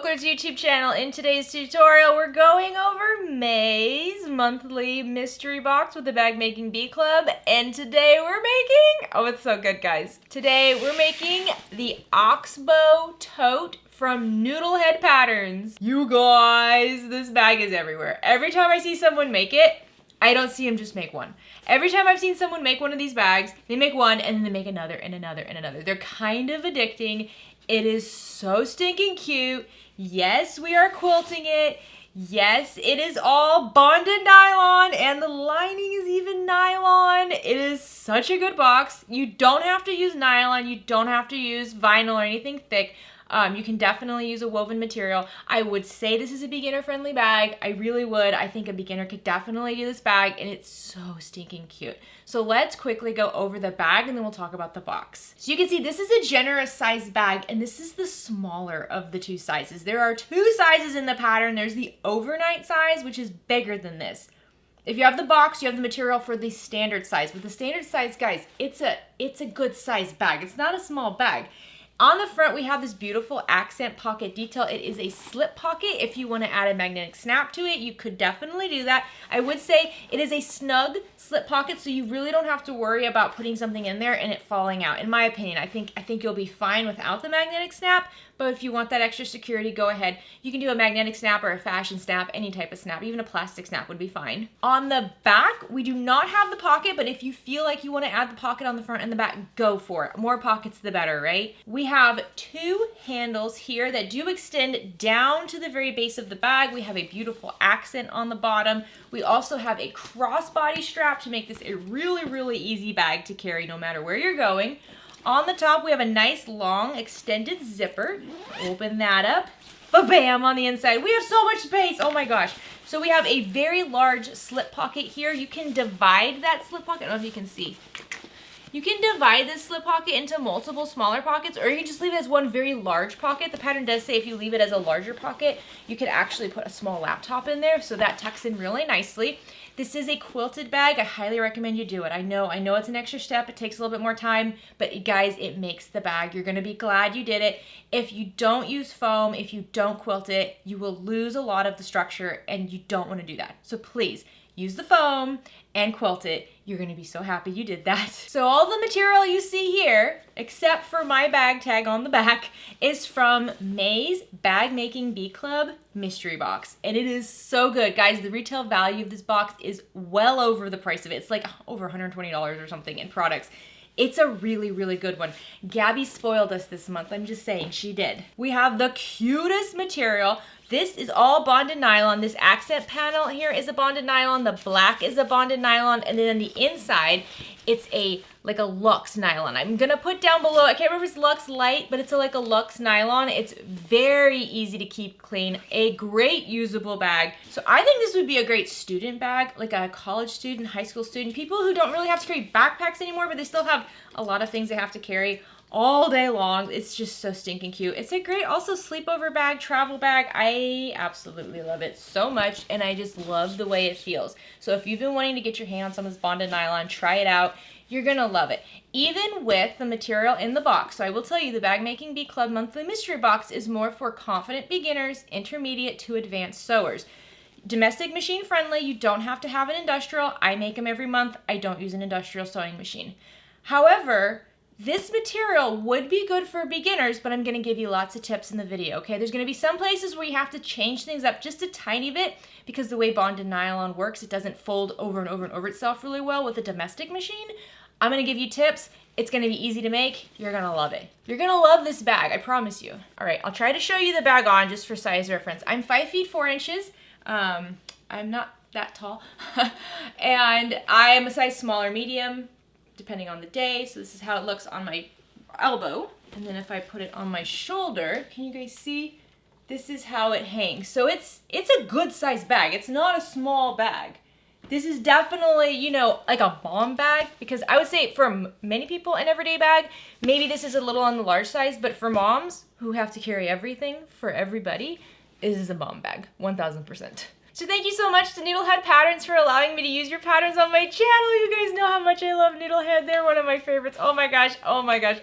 OklaRoots YouTube channel. In today's tutorial, we're going over May's monthly mystery box with the Bag Making Bee Club. And today we're making, oh, it's so good, guys. Today we're making the Oxbow Tote from Noodlehead Patterns. You guys, this bag is everywhere. Every time I see someone make it, I don't see them just make one. Every time I've seen someone make one of these bags, they make one and then they make another and another and another. They're kind of addicting. It is so stinking cute. Yes, we are quilting it. Yes, it is all bonded nylon and the lining is even nylon. It is such a good box. You don't have to use nylon. You don't have to use vinyl or anything thick. You can definitely use a woven material. I would say this is a beginner-friendly bag. I really would. I think a beginner could definitely do this bag, and it's so stinking cute. So let's quickly go over the bag, and then we'll talk about the box. So you can see this is a generous size bag, and this is the smaller of the two sizes. There are two sizes in the pattern. There's the overnight size, which is bigger than this. If you have the box, you have the material for the standard size. With the standard size, guys, it's a good size bag. It's not a small bag. On the front, we have this beautiful accent pocket detail. It is a slip pocket. If you want to add a magnetic snap to it, you could definitely do that. I would say it is a snug slip pocket, so you really don't have to worry about putting something in there and it falling out. In my opinion, I think you'll be fine without the magnetic snap, but if you want that extra security, go ahead. You can do a magnetic snap or a fashion snap, any type of snap. Even a plastic snap would be fine. On the back, we do not have the pocket, but if you feel like you want to add the pocket on the front and the back, go for it. More pockets, the better, right? We have two handles here that do extend down to the very base of the bag. We have a beautiful accent on the bottom. We also have a crossbody strap to make this a really, really easy bag to carry no matter where you're going. On the top, we have a nice long extended zipper. Open that up. Ba-bam on the inside. We have so much space. Oh my gosh. So we have a very large slip pocket here. You can divide that slip pocket. I don't know if you can see. You can divide this slip pocket into multiple smaller pockets, or you can just leave it as one very large pocket. The pattern does say if you leave it as a larger pocket, you could actually put a small laptop in there, so that tucks in really nicely. This is a quilted bag. I highly recommend you do it. I know it's an extra step. It takes a little bit more time, but guys, it makes the bag. You're gonna be glad you did it. If you don't use foam, if you don't quilt it, you will lose a lot of the structure, and you don't wanna do that. So please, use the foam and quilt it. You're gonna be so happy you did that. So all the material you see here, except for my bag tag on the back, is from May's Bag Making Bee Club mystery box. And it is so good. Guys, the retail value of this box is well over the price of it. It's like over $120 or something in products. It's a really, really good one. Gabby spoiled us this month. I'm just saying, she did. We have the cutest material. This is all bonded nylon. This accent panel here is a bonded nylon. The black is a bonded nylon. And then on the inside, it's like a luxe nylon. I'm gonna put down below, I can't remember if it's luxe light, but it's like a luxe nylon. It's very easy to keep clean. A great usable bag. So I think this would be a great student bag, like a college student, high school student, people who don't really have to carry backpacks anymore, but they still have a lot of things they have to carry all day long. It's just so stinking cute. It's a great also sleepover bag, travel bag. I absolutely love it so much, and I just love the way it feels. So if you've been wanting to get your hand on some of this bonded nylon, try it out. You're gonna love it. Even with the material in the box. So I will tell you, the Bag Making Bee Club monthly mystery box is more for confident beginners, intermediate to advanced sewers. Domestic machine friendly. You don't have to have an industrial. I make them every month. I don't use an industrial sewing machine. However, this material would be good for beginners, but I'm gonna give you lots of tips in the video, okay? There's gonna be some places where you have to change things up just a tiny bit because the way bonded nylon works, it doesn't fold over and over and over itself really well with a domestic machine. I'm gonna give you tips. It's gonna be easy to make. You're gonna love it. You're gonna love this bag, I promise you. All right, I'll try to show you the bag on just for size reference. I'm 5 feet 4 inches. I'm not that tall. And I'm a size smaller, medium, depending on the day. So this is how it looks on my elbow. And then if I put it on my shoulder, can you guys see? This is how it hangs. So it's a good size bag. It's not a small bag. This is definitely, you know, like a mom bag, because I would say for many people an everyday bag, maybe this is a little on the large size, but for moms who have to carry everything for everybody, this is a mom bag, 1000%. So thank you so much to Noodlehead Patterns for allowing me to use your patterns on my channel. You guys know how much I love Noodlehead. They're one of my favorites. Oh my gosh,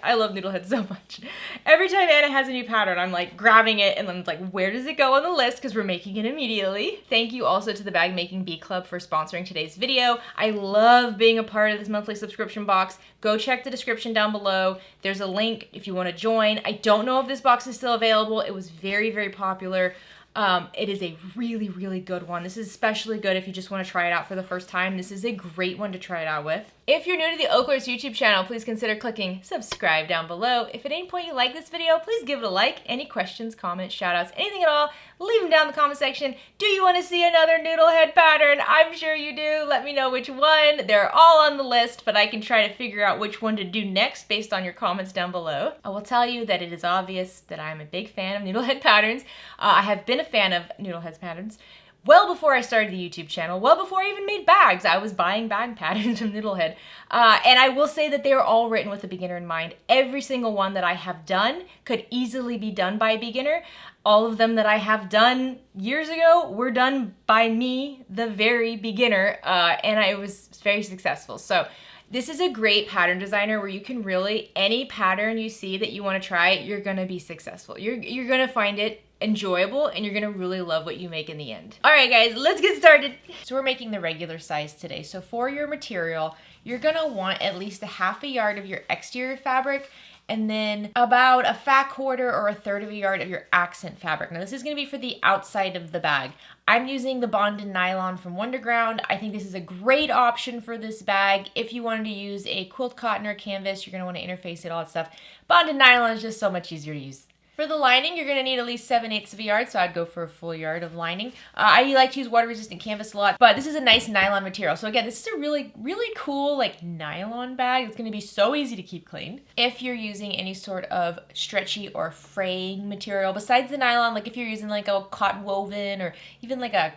I love Noodlehead so much. Every time Anna has a new pattern, I'm like grabbing it and I'm like, where does it go on the list? Because we're making it immediately. Thank you also to the Bag Making Bee Club for sponsoring today's video. I love being a part of this monthly subscription box. Go check the description down below. There's a link if you want to join. I don't know if this box is still available. It was very, very popular. It is a really, really good one. This is especially good if you just want to try it out for the first time. This is a great one to try it out with. If you're new to the OklaRoots YouTube channel, please consider clicking subscribe down below. If at any point you like this video, please give it a like. Any questions, comments, shoutouts, anything at all, leave them down in the comment section. Do you want to see another Noodlehead pattern? I'm sure you do. Let me know which one. They're all on the list, but I can try to figure out which one to do next based on your comments down below. I will tell you that it is obvious that I'm a big fan of Noodlehead patterns. I have been a fan of Noodlehead's patterns well before I started the YouTube channel, well before I even made bags. I was buying bag patterns from Noodlehead. And I will say that they are all written with a beginner in mind. Every single one that I have done could easily be done by a beginner. All of them that I have done years ago were done by me, the very beginner, and I was very successful. So this is a great pattern designer where you can really, any pattern you see that you want to try, you're going to be successful. You're going to find it enjoyable and you're gonna really love what you make in the end. All right guys, let's get started. So we're making the regular size today. So for your material, you're gonna want at least a ½ yard of your exterior fabric and then about a fat quarter or a third of a yard of your accent fabric. Now this is gonna be for the outside of the bag. I'm using the bonded nylon from Wonderground. I think this is a great option for this bag. If you wanted to use a quilt cotton or canvas, you're gonna wanna interface it, all that stuff. Bonded nylon is just so much easier to use. For the lining, you're going to need at least 7/8 of a yard, so I'd go for a full yard of lining. I like to use water-resistant canvas a lot, but this is a nice nylon material. So again, this is a really, really cool like nylon bag. It's going to be so easy to keep clean. If you're using any sort of stretchy or fraying material besides the nylon, like if you're using like a cotton woven or even like a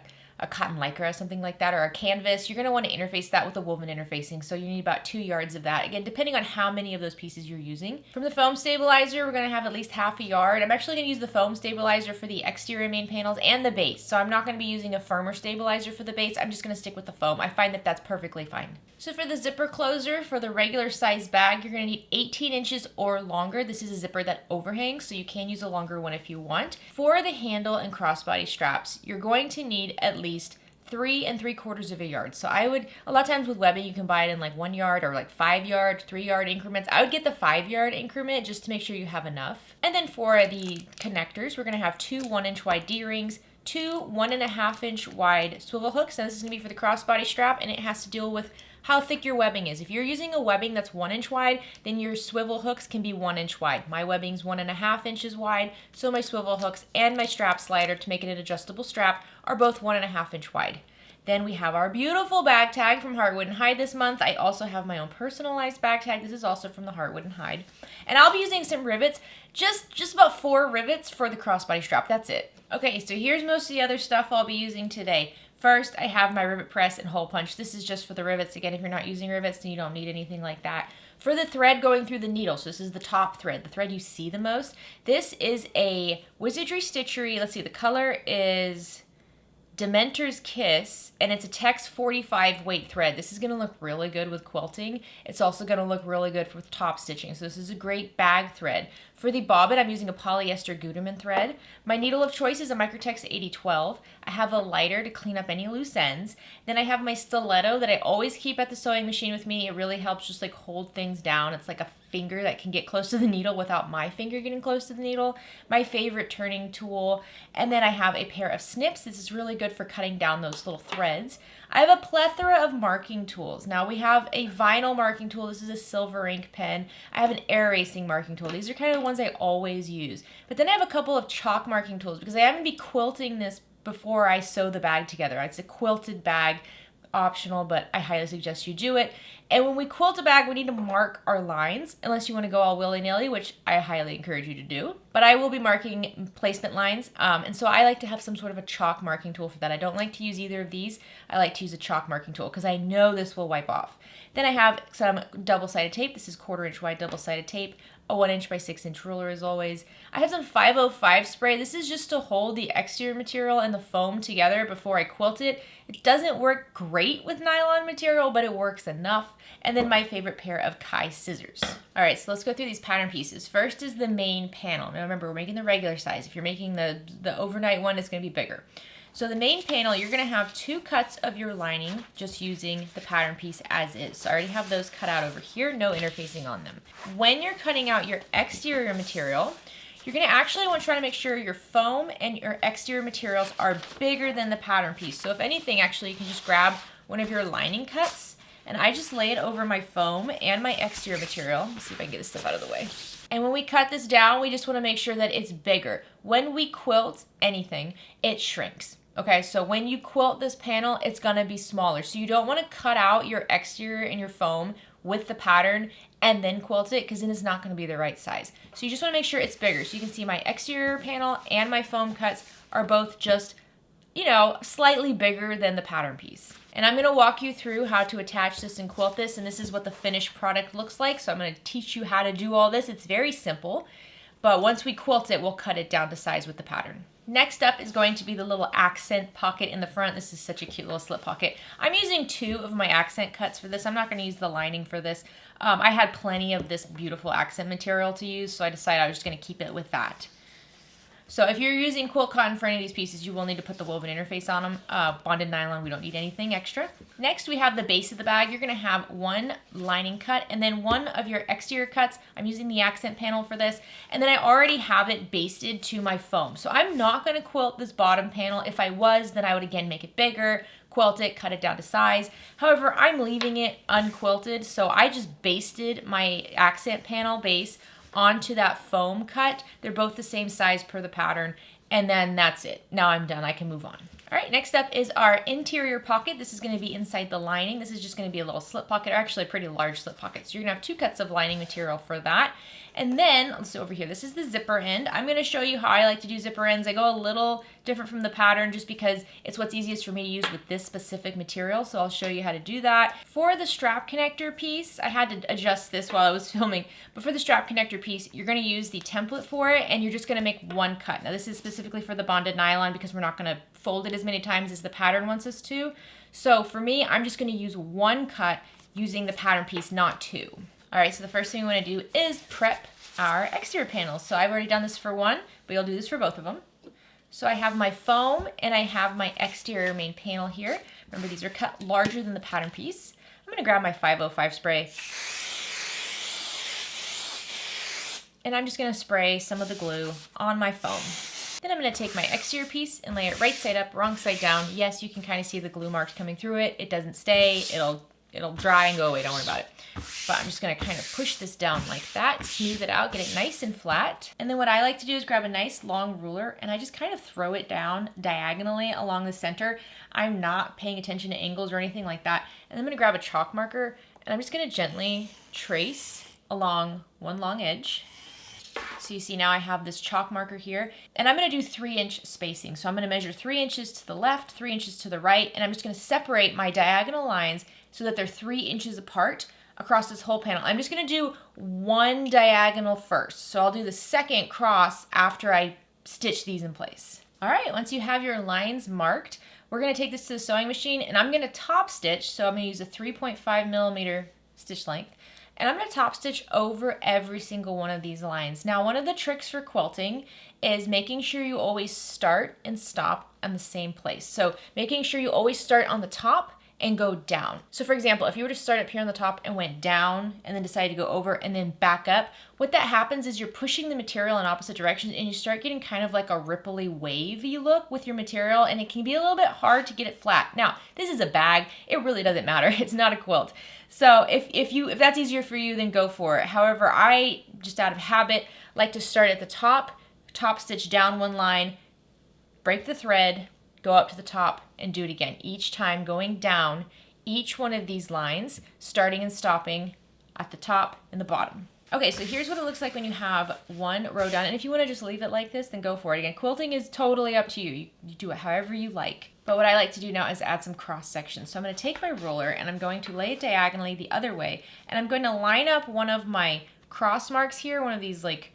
cotton lycra or something like that, or a canvas, you're going to want to interface that with a woven interfacing. So you need about 2 yards of that. Again, depending on how many of those pieces you're using. From the foam stabilizer, we're going to have at least ½ yard. I'm actually going to use the foam stabilizer for the exterior main panels and the base. So I'm not going to be using a firmer stabilizer for the base. I'm just going to stick with the foam. I find that that's perfectly fine. So for the zipper closer, for the regular size bag, you're going to need 18 inches or longer. This is a zipper that overhangs, so you can use a longer one if you want. For the handle and crossbody straps, you're going to need at least 3 3/4 of a yard. So I would, a lot of times with webbing, you can buy it in like 1 yard or like 5 yard, 3 yard increments. I would get the 5 yard increment just to make sure you have enough. And then for the connectors, we're going to have 2 1-inch wide D-rings, 2 1.5-inch wide swivel hooks. Now this is going to be for the crossbody strap, and it has to deal with how thick your webbing is. If you're using a webbing that's 1 inch wide, then your swivel hooks can be 1 inch wide. My webbing's 1.5 inches wide, so my swivel hooks and my strap slider to make it an adjustable strap are both 1.5 inch wide. Then we have our beautiful bag tag from Heartwood and Hide this month. I also have my own personalized bag tag. This is also from the Heartwood and Hide. And I'll be using some rivets, just about 4 rivets for the crossbody strap. That's it. Okay, so here's most of the other stuff I'll be using today. First, I have my rivet press and hole punch. This is just for the rivets. Again, if you're not using rivets, then you don't need anything like that. For the thread going through the needle, so this is the top thread, the thread you see the most. This is a Wizardry Stitchery. Let's see, the color is Dementor's Kiss, and it's a Tex 45 weight thread. This is going to look really good with quilting. It's also going to look really good for top stitching. So this is a great bag thread. For the bobbin, I'm using a polyester Gutermann thread. My needle of choice is a Microtex 8012. I have a lighter to clean up any loose ends. Then I have my stiletto that I always keep at the sewing machine with me. It really helps just like hold things down. It's like a finger that can get close to the needle without my finger getting close to the needle. My favorite turning tool. And then I have a pair of snips. This is really good for cutting down those little threads. I have a plethora of marking tools. Now we have a vinyl marking tool. This is a silver ink pen. I have an air erasing marking tool. These are kind of the ones I always use. But then I have a couple of chalk marking tools because I haven't been quilting this before I sew the bag together. It's a quilted bag, optional, but I highly suggest you do it. And when we quilt a bag, we need to mark our lines, unless you want to go all willy-nilly, which I highly encourage you to do. But I will be marking placement lines, and so I like to have some sort of a chalk marking tool for that. I don't like to use either of these. I like to use a chalk marking tool because I know this will wipe off. Then I have some double-sided tape. This is 1/4 inch wide double-sided tape. A 1 inch by 6 inch ruler as always. I have some 505 spray. This is just to hold the exterior material and the foam together before I quilt it. It doesn't work great with nylon material, but it works enough. And then my favorite pair of Kai scissors. All right, so let's go through these pattern pieces. First is the main panel. Now remember, we're making the regular size. If you're making the overnight one, it's gonna be bigger. So the main panel, you're gonna have 2 cuts of your lining just using the pattern piece as is. So I already have those cut out over here, no interfacing on them. When you're cutting out your exterior material, you're gonna actually want to try to make sure your foam and your exterior materials are bigger than the pattern piece. So if anything, actually, you can just grab one of your lining cuts and I just lay it over my foam and my exterior material. Let's see if I can get this stuff out of the way. And when we cut this down, we just wanna make sure that it's bigger. When we quilt anything, it shrinks. Okay, so when you quilt this panel, it's gonna be smaller. So you don't wanna cut out your exterior and your foam with the pattern and then quilt it, because then it's not gonna be the right size. So you just wanna make sure it's bigger. So you can see my exterior panel and my foam cuts are both just, you know, slightly bigger than the pattern piece. And I'm gonna walk you through how to attach this and quilt this, and this is what the finished product looks like. So I'm gonna teach you how to do all this. It's very simple, but once we quilt it, we'll cut it down to size with the pattern. Next up is going to be the little accent pocket in the front. This is such a cute little slip pocket. I'm using 2 of my accent cuts for this. I'm not going to use the lining for this. I had plenty of this beautiful accent material to use, so I decided I was just going to keep it with that. So if you're using quilt cotton for any of these pieces, you will need to put the woven interface on them. Bonded nylon, we don't need anything extra. Next, we have the base of the bag. You're gonna have 1 lining cut and then 1 of your exterior cuts. I'm using the accent panel for this. And then I already have it basted to my foam. So I'm not gonna quilt this bottom panel. If I was, then I would again make it bigger, quilt it, cut it down to size. However, I'm leaving it unquilted, so I just basted my accent panel base onto that foam cut. They're both the same size per the pattern, and then that's it. Now I'm done, I can move on. All right, next up is our interior pocket. This is gonna be inside the lining. This is just gonna be a little slip pocket, or actually a pretty large slip pocket. So you're gonna have 2 cuts of lining material for that. And then, let's see over here, this is the zipper end. I'm gonna show you how I like to do zipper ends. I go a little different from the pattern just because it's what's easiest for me to use with this specific material, so I'll show you how to do that. For the strap connector piece, I had to adjust this while I was filming, but for the strap connector piece, you're gonna use the template for it, and you're just gonna make 1 cut. Now this is specifically for the bonded nylon because we're not gonna fold it as many times as the pattern wants us to. So for me, I'm just gonna use 1 cut using the pattern piece, not 2. All right, so the first thing we wanna do is prep our exterior panels. So I've already done this for 1, but you'll do this for both of them. So I have my foam and I have my exterior main panel here. Remember, these are cut larger than the pattern piece. I'm gonna grab my 505 spray. And I'm just gonna spray some of the glue on my foam. Then I'm gonna take my exterior piece and lay it right side up, wrong side down. Yes, you can kind of see the glue marks coming through it. It doesn't stay, it'll dry and go away, don't worry about it. But I'm just gonna kind of push this down like that, smooth it out, get it nice and flat. And then what I like to do is grab a nice long ruler and I just kind of throw it down diagonally along the center. I'm not paying attention to angles or anything like that. And I'm gonna grab a chalk marker and I'm just gonna gently trace along one long edge. So you see now I have this chalk marker here, and I'm gonna do 3-inch spacing. So I'm gonna measure 3 inches to the left, 3 inches to the right, and I'm just gonna separate my diagonal lines so that they're 3 inches apart across this whole panel. I'm just gonna do 1 diagonal first. So I'll do the second cross after I stitch these in place. All right, once you have your lines marked, we're gonna take this to the sewing machine and I'm gonna top stitch. So I'm gonna use a 3.5 millimeter stitch length. And I'm gonna top stitch over every single one of these lines. Now, one of the tricks for quilting is making sure you always start and stop on the same place. So making sure you always start on the top and go down. So for example, if you were to start up here on the top and went down and then decided to go over and then back up, what that happens is you're pushing the material in opposite directions and you start getting kind of like a ripply wavy look with your material, and it can be a little bit hard to get it flat. Now, this is a bag, it really doesn't matter, it's not a quilt. So if that's easier for you, then go for it. However, I, just out of habit, like to start at the top stitch down 1 line, break the thread, go up to the top and do it again. Each time going down each one of these lines, starting and stopping at the top and the bottom. Okay, so here's what it looks like when you have one row done. And if you want to just leave it like this, then go for it. Again, quilting is totally up to you. You do it however you like. But what I like to do now is add some cross sections. So I'm going to take my ruler and I'm going to lay it diagonally the other way. And I'm going to line up one of my cross marks here, one of these like,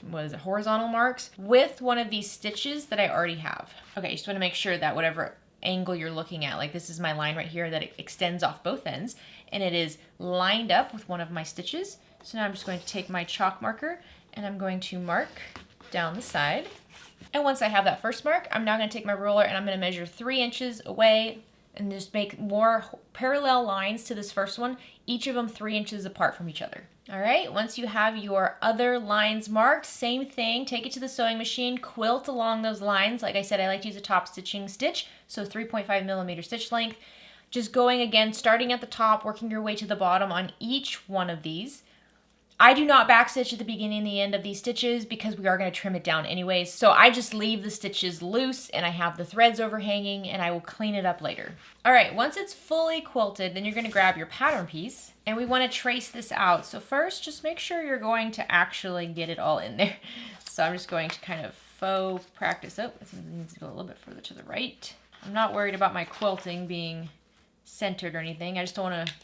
what is it, horizontal marks, with one of these stitches that I already have. Okay, you just want to make sure that whatever angle you're looking at, like this is my line right here that it extends off both ends, and it is lined up with one of my stitches. So now I'm just going to take my chalk marker and I'm going to mark down the side. And once I have that first mark, I'm now going to take my ruler and I'm going to measure 3 inches away and just make more parallel lines to this first one, each of them 3 inches apart from each other. All right, once you have your other lines marked, same thing, take it to the sewing machine, quilt along those lines. Like I said, I like to use a top stitching stitch, so 3.5 millimeter stitch length. Just going again, starting at the top, working your way to the bottom on each one of these. I do not backstitch at the beginning and the end of these stitches because we are going to trim it down anyways. So I just leave the stitches loose and I have the threads overhanging and I will clean it up later. All right, once it's fully quilted, then you're going to grab your pattern piece and we want to trace this out. So first, just make sure you're going to actually get it all in there. So I'm just going to kind of faux practice. Oh, it needs to go a little bit further to the right. I'm not worried about my quilting being centered or anything. I just don't want to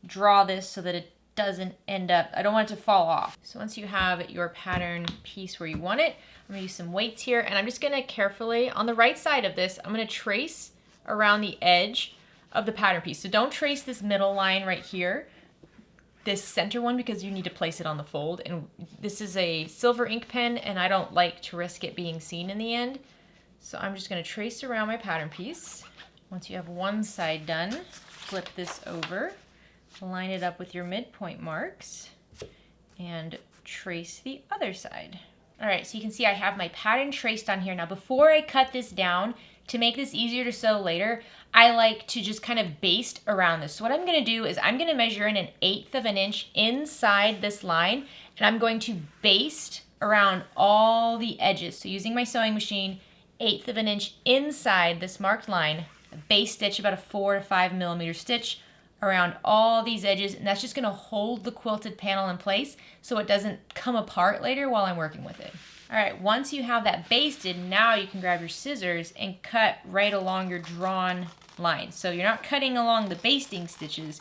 draw this so that it doesn't end up, I don't want it to fall off. So once you have your pattern piece where you want it, I'm gonna use some weights here and I'm just gonna carefully, on the right side of this, I'm gonna trace around the edge of the pattern piece. So don't trace this middle line right here, this center one, because you need to place it on the fold. And this is a silver ink pen and I don't like to risk it being seen in the end. So I'm just gonna trace around my pattern piece. Once you have one side done, flip this over. Line it up with your midpoint marks and trace the other side. All right, so you can see I have my pattern traced on here. Now before I cut this down, to make this easier to sew later, I like to just kind of baste around this. So what I'm gonna do is I'm gonna measure in 1/8 of an inch inside this line and I'm going to baste around all the edges. So using my sewing machine, 1/8 of an inch inside this marked line, base stitch about a 4 to 5 millimeter stitch around all these edges, and that's just gonna hold the quilted panel in place so it doesn't come apart later while I'm working with it. All right, once you have that basted, now you can grab your scissors and cut right along your drawn line. So you're not cutting along the basting stitches,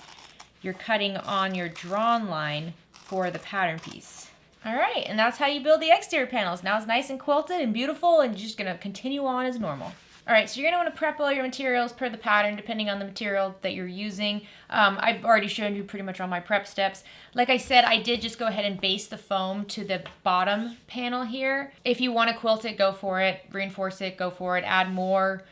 you're cutting on your drawn line for the pattern piece. All right, and that's how you build the exterior panels. Now it's nice and quilted and beautiful and you're just gonna continue on as normal. All right, so you're gonna wanna prep all your materials per the pattern, depending on the material that you're using. I've already shown you pretty much all my prep steps. Like I said, I did just go ahead and baste the foam to the bottom panel here. If you wanna quilt it, go for it. Reinforce it, go for it. Add more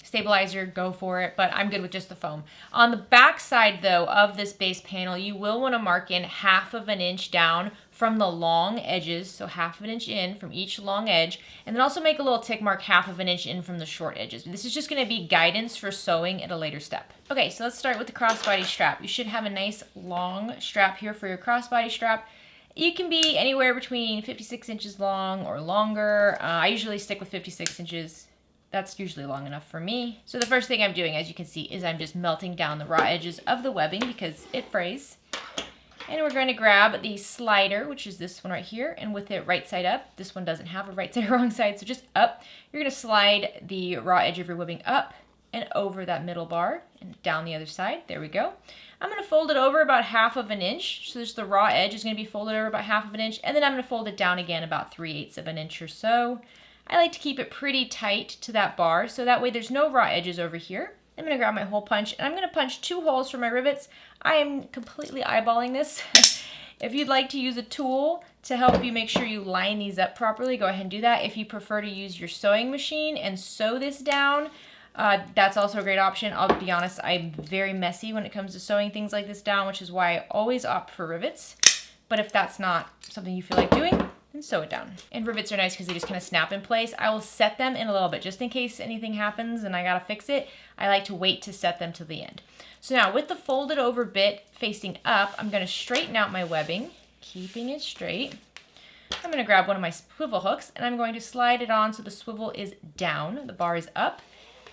stabilizer, go for it, but I'm good with just the foam. On the back side though of this base panel, you will wanna mark in 1/2 of an inch down from the long edges, so 1/2 of an inch in from each long edge, and then also make a little tick mark 1/2 of an inch in from the short edges. This is just gonna be guidance for sewing at a later step. Okay, so let's start with the crossbody strap. You should have a nice long strap here for your crossbody strap. You can be anywhere between 56 inches long or longer. I usually stick with 56 inches. That's usually long enough for me. So the first thing I'm doing, as you can see, is I'm just melting down the raw edges of the webbing because it frays. And we're going to grab the slider, which is this one right here, and with it right side up. This one doesn't have a right side or wrong side, so just up. You're going to slide the raw edge of your webbing up and over that middle bar and down the other side. There we go. I'm going to fold it over about 1/2 of an inch. So just the raw edge is going to be folded over about 1/2 of an inch, and then I'm going to fold it down again about 3/8 of an inch or so. I like to keep it pretty tight to that bar, so that way there's no raw edges over here. I'm going to grab my hole punch, and I'm going to punch 2 holes for my rivets. I am completely eyeballing this. If you'd like to use a tool to help you make sure you line these up properly, go ahead and do that. If you prefer to use your sewing machine and sew this down, that's also a great option. I'll be honest, I'm very messy when it comes to sewing things like this down, which is why I always opt for rivets. But if that's not something you feel like doing, then sew it down. And rivets are nice because they just kind of snap in place. I will set them in a little bit just in case anything happens and I gotta fix it. I like to wait to set them to the end. So now with the folded over bit facing up, I'm gonna straighten out my webbing, keeping it straight. I'm gonna grab one of my swivel hooks and I'm going to slide it on so the swivel is down, the bar is up.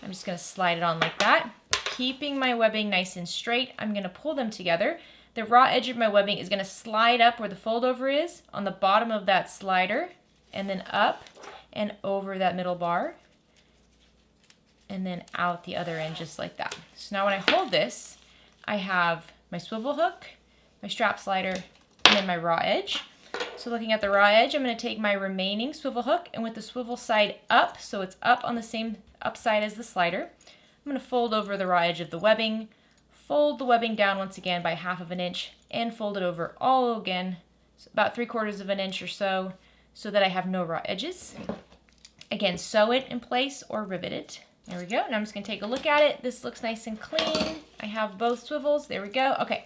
I'm just gonna slide it on like that. keeping my webbing nice and straight, I'm going to pull them together. The raw edge of my webbing is going to slide up where the fold over is on the bottom of that slider, and then up and over that middle bar, and then out the other end just like that. So now when I hold this, I have my swivel hook, my strap slider, and then my raw edge. So looking at the raw edge, I'm going to take my remaining swivel hook, and with the swivel side up, so it's up on the same upside as the slider, I'm going to fold over the raw edge of the webbing, fold the webbing down once again by 1/2 inch, and fold it over all again, so about 3/4 inch or so that I have no raw edges. Again, sew it in place or rivet it. There we go. Now I'm just going to take a look at it. This looks nice and clean. I have both swivels. There we go. Okay.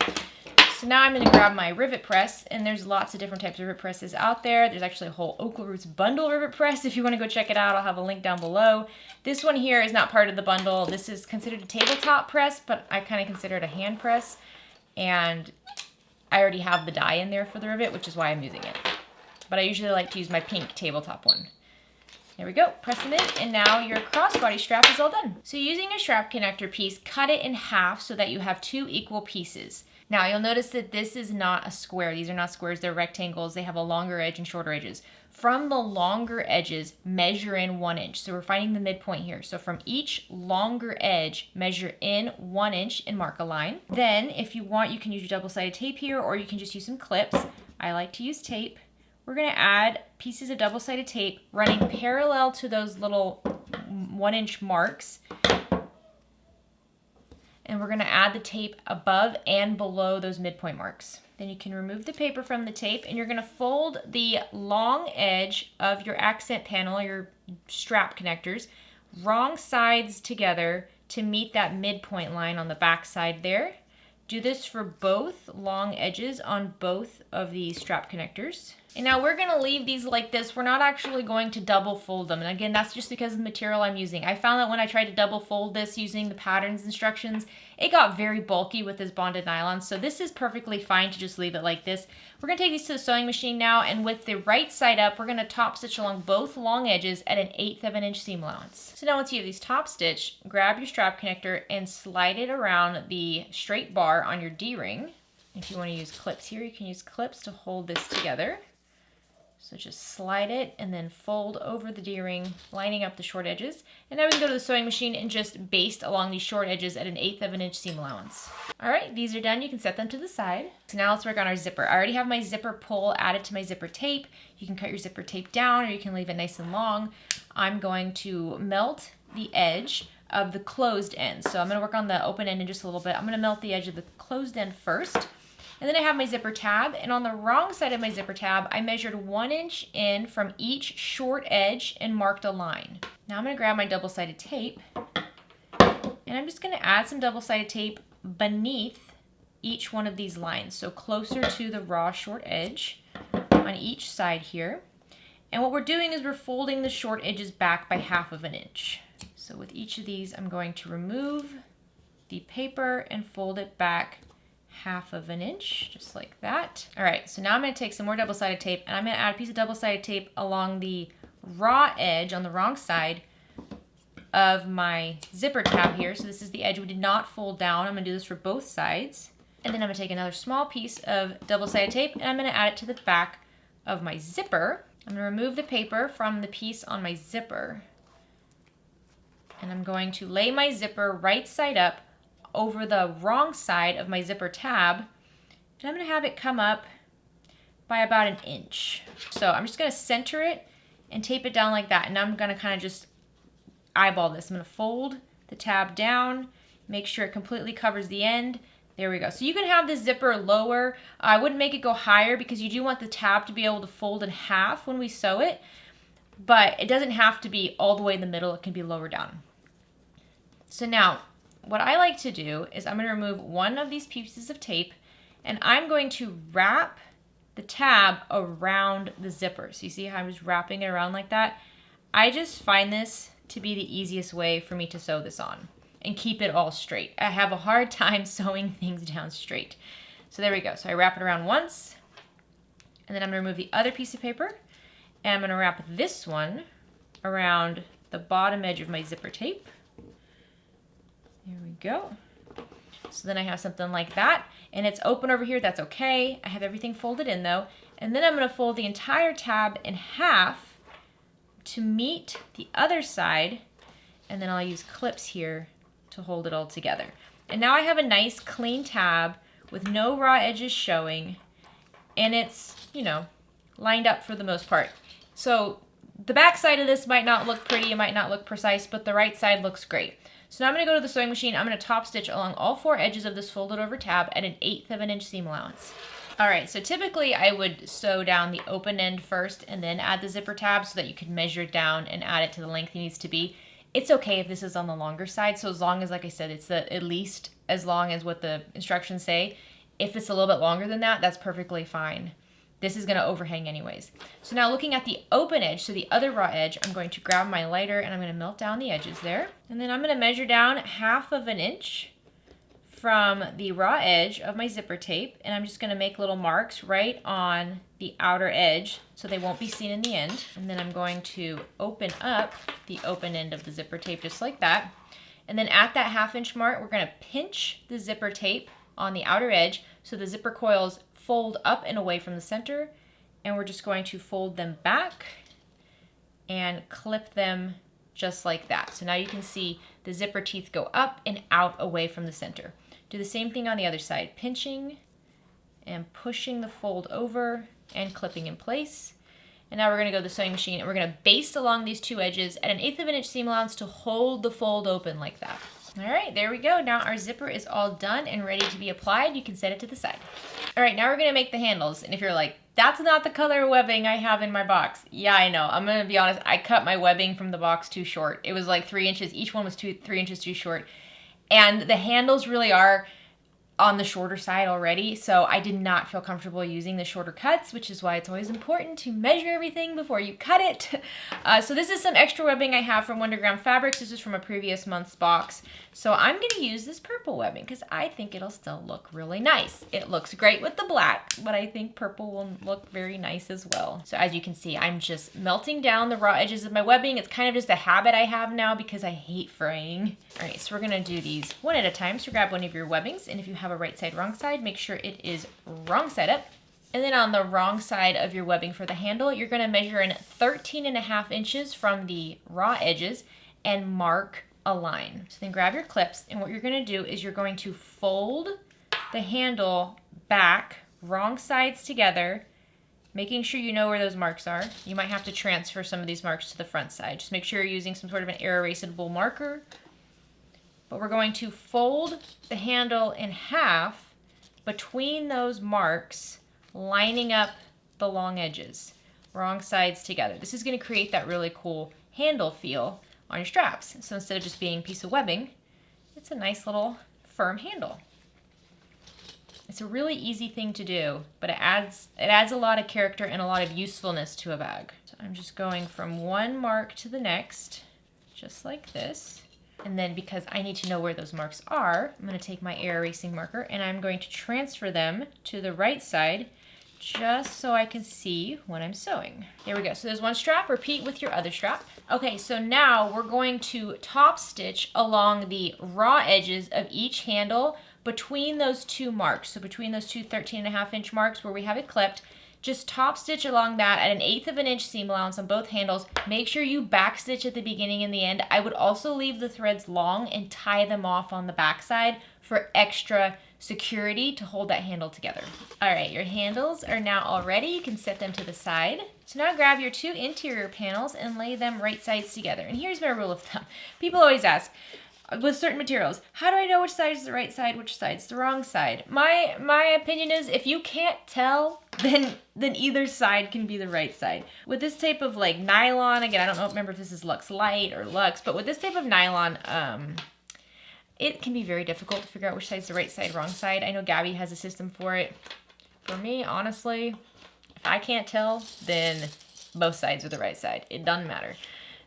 So now I'm going to grab my rivet press, and there's lots of different types of rivet presses out there. There's actually a whole OklaRoots bundle rivet press. If you want to go check it out, I'll have a link down below. This one here is not part of the bundle. This is considered a tabletop press, but I kind of consider it a hand press. And I already have the die in there for the rivet, which is why I'm using it. But I usually like to use my pink tabletop one. There we go, press them in, and now your crossbody strap is all done. So using a strap connector piece, cut it in half so that you have 2 equal pieces. Now you'll notice that this is not a square. These are not squares, they're rectangles. They have a longer edge and shorter edges. From the longer edges, measure in 1 inch. So we're finding the midpoint here. So from each longer edge, measure in 1 inch and mark a line. Then if you want, you can use your double-sided tape here, or you can just use some clips. I like to use tape. We're going to add pieces of double-sided tape running parallel to those little 1 inch marks. And we're going to add the tape above and below those midpoint marks. Then you can remove the paper from the tape, and you're going to fold the long edge of your accent panel, your strap connectors, wrong sides together to meet that midpoint line on the back side there. Do this for both long edges on both of the strap connectors. And now we're going to leave these like this. We're not actually going to double fold them. And again, that's just because of the material I'm using. I found that when I tried to double fold this using the patterns instructions, it got very bulky with this bonded nylon. So this is perfectly fine to just leave it like this. We're going to take these to the sewing machine now, and with the right side up, we're going to top stitch along both long edges at an 1/8 of an inch seam allowance. So now once you have these top stitched, grab your strap connector and slide it around the straight bar on your D-ring. If you want to use clips here, you can use clips to hold this together. So just slide it and then fold over the D-ring, lining up the short edges. And now we can go to the sewing machine and just baste along these short edges at an 1/8 of an inch seam allowance. All right, these are done. You can set them to the side. So now let's work on our zipper. I already have my zipper pull added to my zipper tape. You can cut your zipper tape down, or you can leave it nice and long. I'm going to melt the edge of the closed end. So I'm going to work on the open end in just a little bit. I'm going to melt the edge of the closed end first. And then I have my zipper tab, and on the wrong side of my zipper tab, I measured 1 inch in from each short edge and marked a line. Now I'm going to grab my double-sided tape, and I'm just going to add some double-sided tape beneath each one of these lines, so closer to the raw short edge on each side here. And what we're doing is we're folding the short edges back by 1/2 of an inch. So with each of these, I'm going to remove the paper and fold it back 1/2 of an inch, just like that. All right, so now I'm going to take some more double-sided tape, and I'm going to add a piece of double-sided tape along the raw edge on the wrong side of my zipper tab here. So this is the edge we did not fold down. I'm going to do this for both sides. And then I'm going to take another small piece of double-sided tape, and I'm going to add it to the back of my zipper. I'm going to remove the paper from the piece on my zipper, and I'm going to lay my zipper right side up over the wrong side of my zipper tab, and I'm going to have it come up by about 1 inch. So I'm just going to center it and tape it down like that, and I'm going to kind of just eyeball this. I'm going to fold the tab down, make sure it completely covers the end. There we go. So you can have the zipper lower. I wouldn't make it go higher because you do want the tab to be able to fold in half when we sew it, but it doesn't have to be all the way in the middle. It can be lower down. So now, what I like to do is I'm going to remove one of these pieces of tape, and I'm going to wrap the tab around the zipper. So you see how I'm just wrapping it around like that? I just find this to be the easiest way for me to sew this on and keep it all straight. I have a hard time sewing things down straight. So there we go. So I wrap it around once, and then I'm going to remove the other piece of paper, and I'm going to wrap this one around the bottom edge of my zipper tape. There we go. So then I have something like that, and it's open over here. That's okay. I have everything folded in though. And then I'm going to fold the entire tab in half to meet the other side, and then I'll use clips here to hold it all together. And now I have a nice clean tab with no raw edges showing, and it's, you know, lined up for the most part. So the back side of this might not look pretty, it might not look precise, but the right side looks great. So now I'm going to go to the sewing machine. I'm going to top stitch along all 4 edges of this folded over tab at 1/8 of an inch seam allowance. All right, so typically I would sew down the open end first and then add the zipper tab so that you could measure it down and add it to the length it needs to be. It's okay if this is on the longer side, so as long as, like I said, it's at least as long as what the instructions say. If it's a little bit longer than that, that's perfectly fine. This is going to overhang anyways. So now looking at the open edge, so the other raw edge, I'm going to grab my lighter and I'm going to melt down the edges there. And then I'm going to measure down 1/2 of an inch from the raw edge of my zipper tape, and I'm just going to make little marks right on the outer edge so they won't be seen in the end. And then I'm going to open up the open end of the zipper tape just like that. And then at that 1/2 inch mark, we're going to pinch the zipper tape on the outer edge so the zipper coils fold up and away from the center, and we're just going to fold them back and clip them just like that. So now you can see the zipper teeth go up and out away from the center. Do the same thing on the other side, pinching and pushing the fold over and clipping in place. And now we're going to go to the sewing machine and we're going to baste along these 2 edges at 1/8 of an inch seam allowance to hold the fold open like that. All right, there we go. Now our zipper is all done and ready to be applied. You can set it to the side. All right, now we're going to make the handles. And if you're like, that's not the color webbing I have in my box. Yeah, I know. I'm going to be honest. I cut my webbing from the box too short. It was like 3 inches. Each one was 3 inches too short. And the handles really are on the shorter side already, so I did not feel comfortable using the shorter cuts, which is why it's always important to measure everything before you cut it. So this is some extra webbing I have from Wonderground Fabrics. This is from a previous month's box. So I'm going to use this purple webbing because I think it'll still look really nice. It looks great with the black, but I think purple will look very nice as well. So as you can see, I'm just melting down the raw edges of my webbing. It's kind of just a habit I have now because I hate fraying. All right, so we're going to do these one at a time. So grab one of your webbings, and if you have a right side, wrong side, make sure it is wrong side up. And then on the wrong side of your webbing for the handle, you're going to measure in 13.5 inches from the raw edges and mark a line. So then grab your clips, and what you're going to do is you're going to fold the handle back, wrong sides together, making sure you know where those marks are. You might have to transfer some of these marks to the front side. Just make sure you're using some sort of an air erasable marker. But we're going to fold the handle in half between those marks, lining up the long edges, wrong sides together. This is going to create that really cool handle feel on your straps. So instead of just being a piece of webbing, it's a nice little firm handle. It's a really easy thing to do, but it adds a lot of character and a lot of usefulness to a bag. So I'm just going from one mark to the next, just like this. And then because I need to know where those marks are, I'm going to take my air erasing marker and I'm going to transfer them to the right side just so I can see what I'm sewing. There we go. So there's one strap. Repeat with your other strap. Okay, so now we're going to top stitch along the raw edges of each handle between those 2 marks. So between those 2 13.5 inch marks where we have it clipped, just top stitch along that at 1/8 of an inch seam allowance on both handles. Make sure you back stitch at the beginning and the end. I would also leave the threads long and tie them off on the back side for extra security to hold that handle together. All right, your handles are now all ready. You can set them to the side. So now grab your 2 interior panels and lay them right sides together. And here's my rule of thumb. People always ask, with certain materials, how do I know which side is the right side, which side's the wrong side? My opinion is if you can't tell, then either side can be the right side. With this type of like nylon, again, I don't remember if this is Lux Light or Lux, but with this type of nylon, it can be very difficult to figure out which side's the right side, wrong side. I know Gabby has a system for it. For me, honestly, if I can't tell, then both sides are the right side. It doesn't matter.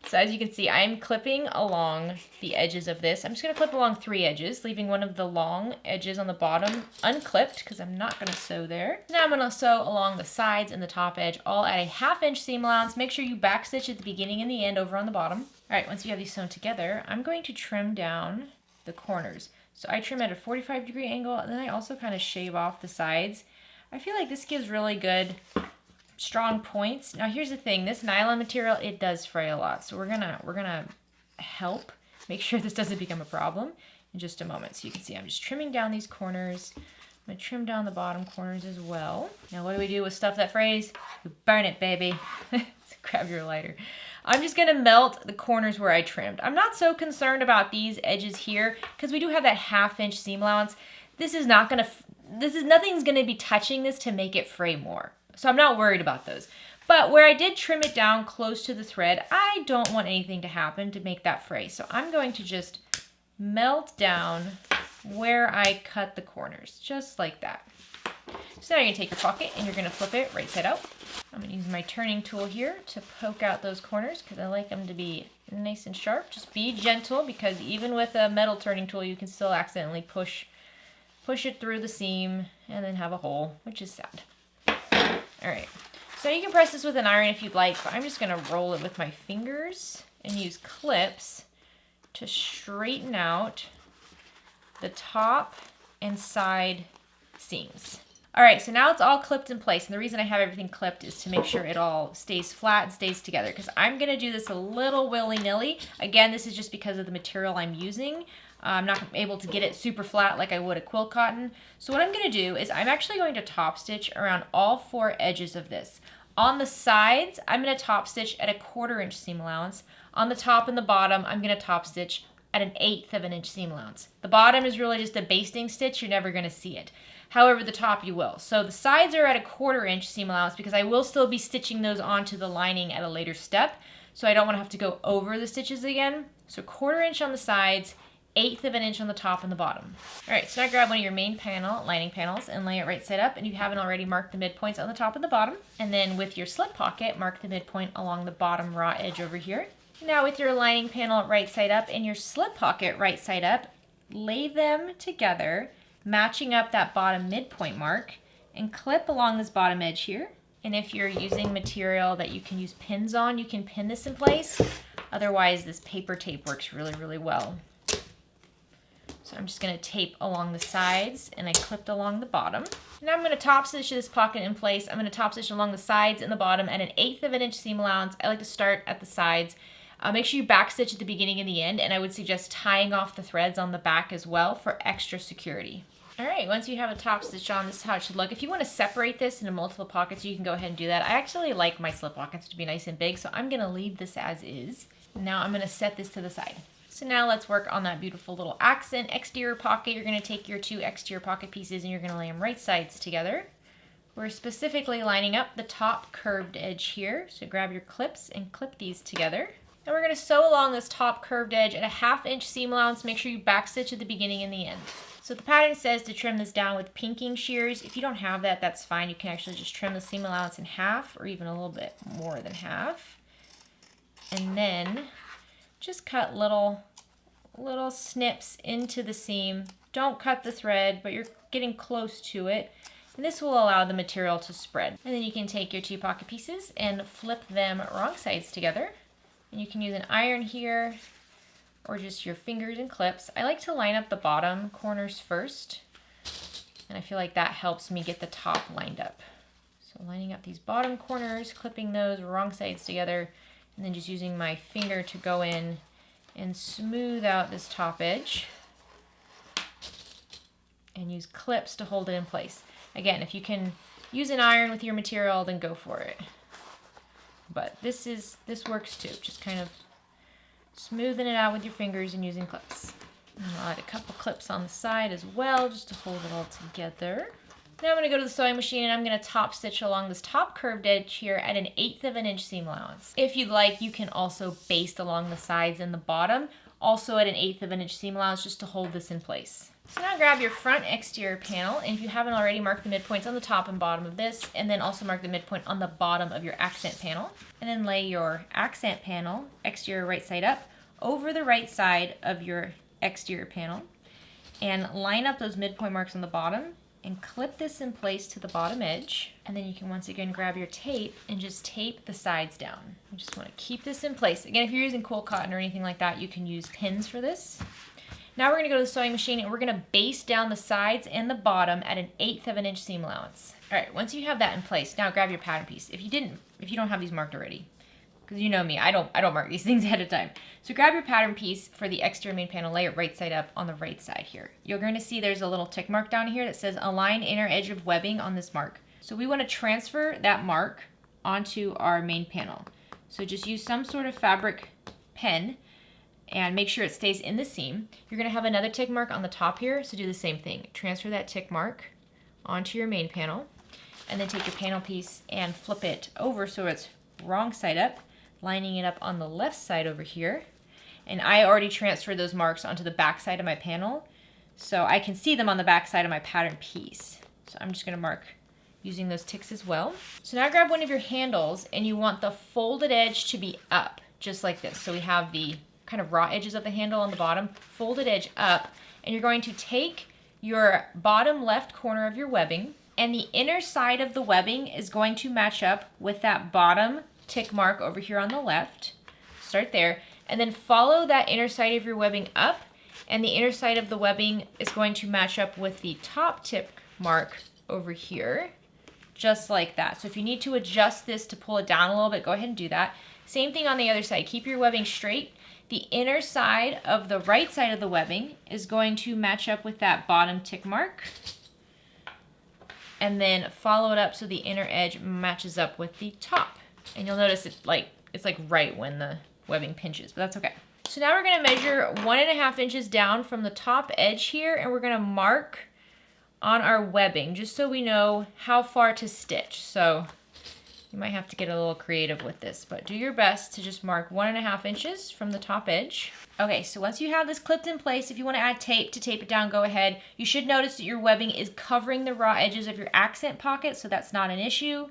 So as you can see, I'm clipping along the edges of this. I'm just going to clip along 3 edges, leaving one of the long edges on the bottom unclipped because I'm not going to sew there. Now I'm going to sew along the sides and the top edge, all at a 1/2 inch seam allowance. Make sure you back stitch at the beginning and the end over on the bottom. All right, once you have these sewn together, I'm going to trim down the corners. So I trim at a 45-degree angle, and then I also kind of shave off the sides. I feel like this gives really good, strong points. Now here's the thing, this nylon material, it does fray a lot. So we're gonna help make sure this doesn't become a problem in just a moment. So you can see I'm just trimming down these corners. I'm gonna trim down the bottom corners as well. Now what do we do with stuff that frays? We burn it, baby. Grab your lighter. I'm just gonna melt the corners where I trimmed. I'm not so concerned about these edges here because we do have that 1/2 inch seam allowance. Nothing's gonna be touching this to make it fray more. So I'm not worried about those. But where I did trim it down close to the thread, I don't want anything to happen to make that fray. So I'm going to just melt down where I cut the corners, just like that. So now you're gonna take your pocket and you're gonna flip it right side out. I'm gonna use my turning tool here to poke out those corners because I like them to be nice and sharp. Just be gentle because even with a metal turning tool, you can still accidentally push it through the seam and then have a hole, which is sad. All right, so you can press this with an iron if you'd like, but I'm just gonna roll it with my fingers and use clips to straighten out the top and side seams. All right, so now it's all clipped in place. And the reason I have everything clipped is to make sure it all stays flat and stays together because I'm gonna do this a little willy-nilly. Again, this is just because of the material I'm using. I'm not able to get it super flat like I would a quilt cotton. So what I'm gonna do is I'm actually going to top stitch around all 4 edges of this. On the sides, I'm gonna top stitch at a 1/4 inch seam allowance. On the top and the bottom, I'm gonna top stitch at an 1/8 of an inch seam allowance. The bottom is really just a basting stitch, you're never gonna see it. However, the top you will. So the sides are at a 1/4 inch seam allowance because I will still be stitching those onto the lining at a later step. So I don't wanna have to go over the stitches again. So 1/4 inch on the sides, 1/8 of an inch on the top and the bottom. All right, so now grab one of your main lining panels and lay it right side up, and you haven't already marked the midpoints on the top and the bottom. And then with your slip pocket, mark the midpoint along the bottom raw edge over here. Now with your lining panel right side up and your slip pocket right side up, lay them together, matching up that bottom midpoint mark, and clip along this bottom edge here. And if you're using material that you can use pins on, you can pin this in place. Otherwise, this paper tape works really, really well. So I'm just gonna tape along the sides and I clipped along the bottom. Now I'm gonna top stitch this pocket in place. I'm gonna top stitch along the sides and the bottom at an 1/8 of an inch seam allowance. I like to start at the sides. Make sure you back stitch at the beginning and the end, and I would suggest tying off the threads on the back as well for extra security. All right, once you have a top stitch on, this is how it should look. If you want to separate this into multiple pockets, you can go ahead and do that. I actually like my slip pockets to be nice and big, so I'm gonna leave this as is. Now I'm gonna set this to the side. So now let's work on that beautiful little accent exterior pocket. You're gonna take your 2 exterior pocket pieces and you're gonna lay them right sides together. We're specifically lining up the top curved edge here. So grab your clips and clip these together. And we're gonna sew along this top curved edge at a 1/2 inch seam allowance. Make sure you back stitch at the beginning and the end. So the pattern says to trim this down with pinking shears. If you don't have that, that's fine. You can actually just trim the seam allowance in half or even a little bit more than half. And then just cut little snips into the seam. Don't cut the thread, but you're getting close to it. And this will allow the material to spread. And then you can take your 2 pocket pieces and flip them wrong sides together. And you can use an iron here or just your fingers and clips. I like to line up the bottom corners first. And I feel like that helps me get the top lined up. So lining up these bottom corners, clipping those wrong sides together, and then just using my finger to go in and smooth out this top edge. And use clips to hold it in place. Again, if you can use an iron with your material, then go for it. But this works too. Just kind of smoothing it out with your fingers and using clips. And I'll add a couple clips on the side as well, just to hold it all together. Now I'm gonna go to the sewing machine and I'm gonna top stitch along this top curved edge here at an 1/8 of an inch seam allowance. If you'd like, you can also baste along the sides and the bottom, also at an 1/8 of an inch seam allowance, just to hold this in place. So now grab your front exterior panel, and if you haven't already, mark the midpoints on the top and bottom of this, and then also mark the midpoint on the bottom of your accent panel. And then lay your accent panel, exterior right side up, over the right side of your exterior panel, and line up those midpoint marks on the bottom, and clip this in place to the bottom edge. And then you can once again grab your tape and just tape the sides down. You just want to keep this in place. Again, if you're using quilt cotton or anything like that, you can use pins for this. Now we're gonna go to the sewing machine and we're gonna baste down the sides and the bottom at 1/8 of an inch seam allowance. All right, once you have that in place, now grab your pattern piece. If you don't have these marked already, because you know me, I don't mark these things ahead of time. So grab your pattern piece for the exterior main panel, lay it right side up on the right side here. You're going to see there's a little tick mark down here that says align inner edge of webbing on this mark. So we want to transfer that mark onto our main panel. So just use some sort of fabric pen and make sure it stays in the seam. You're going to have another tick mark on the top here, so do the same thing. Transfer that tick mark onto your main panel, and then take your panel piece and flip it over so it's wrong side up, lining it up on the left side over here. And I already transferred those marks onto the back side of my panel, so I can see them on the back side of my pattern piece. So I'm just going to mark using those ticks as well. So now grab one of your handles, and you want the folded edge to be up, just like this. So we have the kind of raw edges of the handle on the bottom, folded edge up, and you're going to take your bottom left corner of your webbing, and the inner side of the webbing is going to match up with that bottom tick mark over here on the left. Start there, and then follow that inner side of your webbing up, and the inner side of the webbing is going to match up with the top tick mark over here, just like that. So if you need to adjust this to pull it down a little bit, go ahead and do that. Same thing on the other side. Keep your webbing straight. The inner side of the right side of the webbing is going to match up with that bottom tick mark, and then follow it up so the inner edge matches up with the top. And you'll notice it's like right when the webbing pinches, but that's okay. So now we're gonna measure 1.5 inches down from the top edge here, and we're gonna mark on our webbing just so we know how far to stitch. So you might have to get a little creative with this, but do your best to just mark 1.5 inches from the top edge. Okay, so once you have this clipped in place, if you want to add tape to tape it down, go ahead. You should notice that your webbing is covering the raw edges of your accent pocket, so that's not an issue.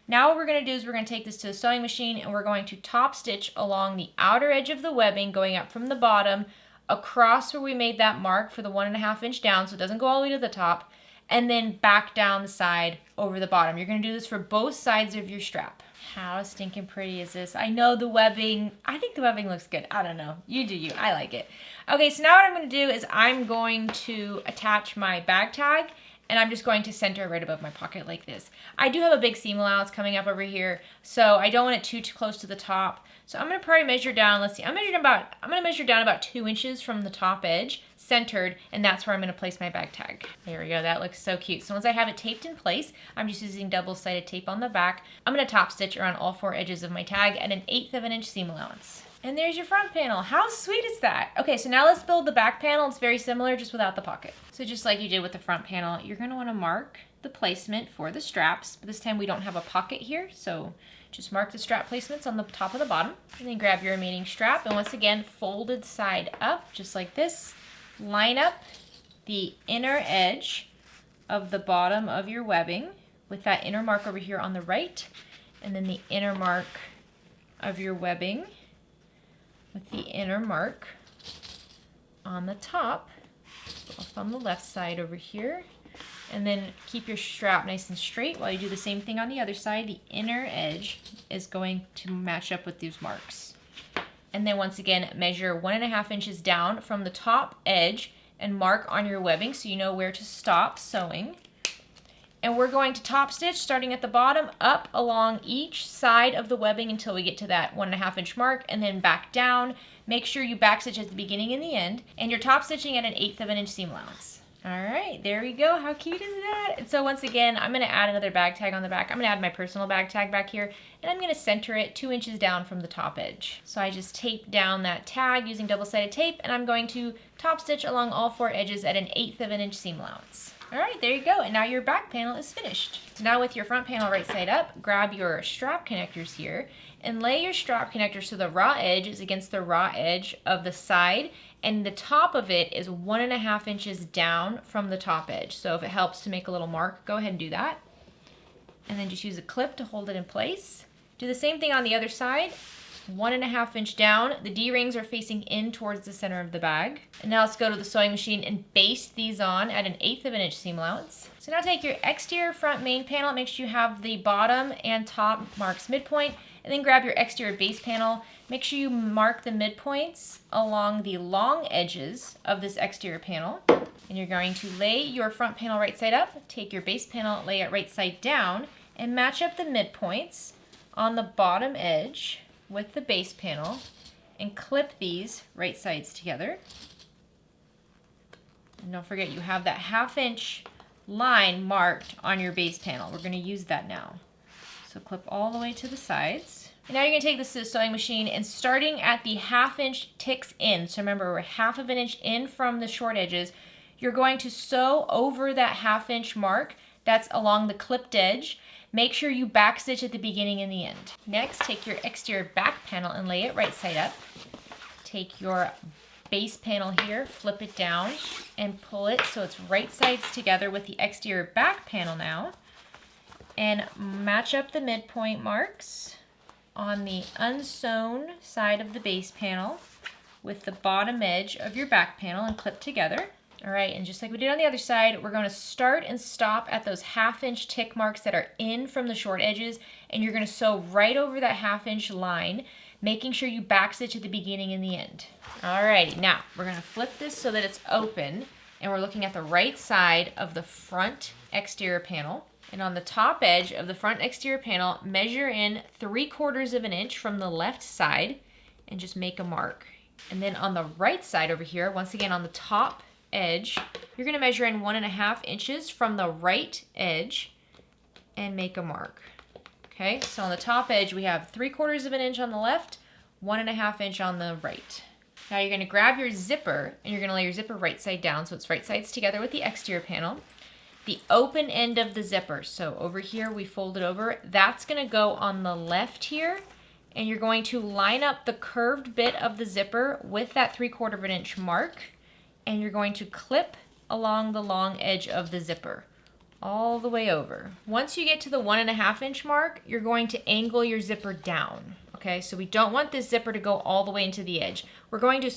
Now what we're going to do is we're going to take this to the sewing machine, and we're going to top stitch along the outer edge of the webbing, going up from the bottom across where we made that mark for the 1.5 inch down, so it doesn't go all the way to the top, and then back down the side over the bottom. You're going to do this for both sides of your strap. How stinking pretty is this? I know the webbing, I think the webbing looks good. I don't know. You do you. I like it. Okay, so now what I'm going to do is I'm going to attach my bag tag, and I'm just going to center it right above my pocket like this. I do have a big seam allowance coming up over here, so I don't want it too close to the top. So I'm going to probably measure down, let's see, I'm going to measure down about 2 inches from the top edge, centered, and that's where I'm going to place my bag tag. There we go, that looks so cute. So once I have it taped in place, I'm just using double-sided tape on the back. I'm going to top stitch around all 4 edges of my tag at 1/8 of an inch seam allowance. And there's your front panel. How sweet is that? Okay, so now let's build the back panel. It's very similar, just without the pocket. So just like you did with the front panel, you're going to want to mark the placement for the straps, but this time we don't have a pocket here, so just mark the strap placements on the top of the bottom, and then grab your remaining strap, and once again, folded side up, just like this. Line up the inner edge of the bottom of your webbing with that inner mark over here on the right, and then the inner mark of your webbing with the inner mark on the top, off on the left side over here. And then keep your strap nice and straight while you do the same thing on the other side. The inner edge is going to match up with these marks. And then once again, measure 1.5 inches down from the top edge and mark on your webbing so you know where to stop sewing. And we're going to top stitch starting at the bottom up along each side of the webbing until we get to that 1.5 inch mark, and then back down. Make sure you back stitch at the beginning and the end, and you're top stitching at 1/8 of an inch seam allowance. All right, there we go. How cute is that? And so once again, I'm gonna add another bag tag on the back. I'm gonna add my personal bag tag back here, and I'm gonna center it 2 inches down from the top edge. So I just tape down that tag using double-sided tape, and I'm going to top stitch along all 4 edges at 1/8 of an inch seam allowance. All right, there you go, and now your back panel is finished. So now with your front panel right side up, grab your strap connectors here, and lay your strap connector so the raw edge is against the raw edge of the side, and the top of it is 1.5 inches down from the top edge. So if it helps to make a little mark, go ahead and do that. And then just use a clip to hold it in place. Do the same thing on the other side. 1.5 inch down. The D-rings are facing in towards the center of the bag. And now let's go to the sewing machine and baste these on at 1/8 of an inch seam allowance. So now take your exterior front main panel, make sure you have the bottom and top marks midpoint, and then grab your exterior base panel. Make sure you mark the midpoints along the long edges of this exterior panel. And you're going to lay your front panel right side up, take your base panel, lay it right side down, and match up the midpoints on the bottom edge with the base panel and clip these right sides together. And don't forget, you have that 1/2 inch line marked on your base panel. We're going to use that now. So clip all the way to the sides. And now you're going to take this to the sewing machine, and starting at the 1/2 inch ticks in, so remember we're 1/2 inch in from the short edges, you're going to sew over that 1/2 inch mark that's along the clipped edge. Make sure you back stitch at the beginning and the end. Next, take your exterior back panel and lay it right side up. Take your base panel here, flip it down, and pull it so it's right sides together with the exterior back panel now. And match up the midpoint marks on the unsewn side of the base panel with the bottom edge of your back panel and clip together. All right, and just like we did on the other side, we're going to start and stop at those 1/2 inch tick marks that are in from the short edges, and you're going to sew right over that 1/2 inch line, making sure you back stitch at the beginning and the end. All right, now we're going to flip this so that it's open, and we're looking at the right side of the front exterior panel. And on the top edge of the front exterior panel, measure in 3/4 inch from the left side and just make a mark. And then on the right side over here, once again on the top edge, you're going to measure in 1.5 inches from the right edge and make a mark. Okay, so on the top edge we have 3/4 inch on the left, 1.5 inch on the right. Now you're going to grab your zipper and you're going to lay your zipper right side down so it's right sides together with the exterior panel. The open end of the zipper, so over here we fold it over, that's going to go on the left here, and you're going to line up the curved bit of the zipper with that 3/4 inch mark, and you're going to clip along the long edge of the zipper all the way over. Once you get to the 1.5 inch mark, you're going to angle your zipper down. Okay, so we don't want this zipper to go all the way into the edge. We're going to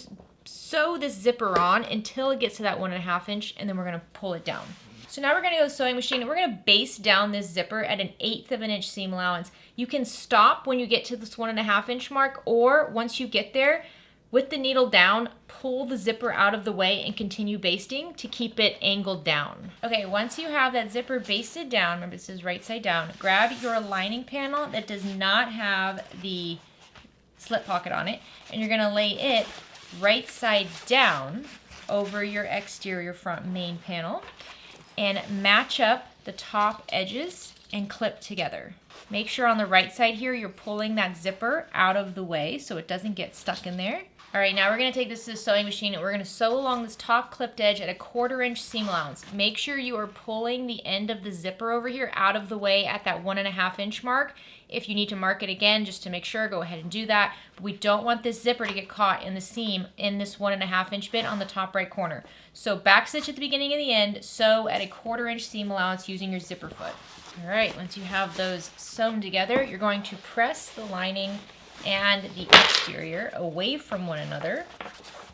sew this zipper on until it gets to that 1.5 inch, and then we're going to pull it down. So now we're going to go to the sewing machine and we're going to base down this zipper at an 1/8 inch seam allowance. You can stop when you get to this 1.5 inch mark, or once you get there, with the needle down, pull the zipper out of the way and continue basting to keep it angled down. Okay, once you have that zipper basted down, remember this is right side down, grab your lining panel that does not have the slip pocket on it, and you're going to lay it right side down over your exterior front main panel and match up the top edges and clip together. Make sure on the right side here you're pulling that zipper out of the way so it doesn't get stuck in there. All right, now we're going to take this to the sewing machine and we're going to sew along this top clipped edge at a 1/4 inch seam allowance. Make sure you are pulling the end of the zipper over here out of the way at that 1.5 inch mark. If you need to mark it again just to make sure, go ahead and do that. But we don't want this zipper to get caught in the seam in this 1.5 inch bit on the top right corner. So back stitch at the beginning and the end, sew at a 1/4 inch seam allowance using your zipper foot. All right, once you have those sewn together, you're going to press the lining and the exterior away from one another,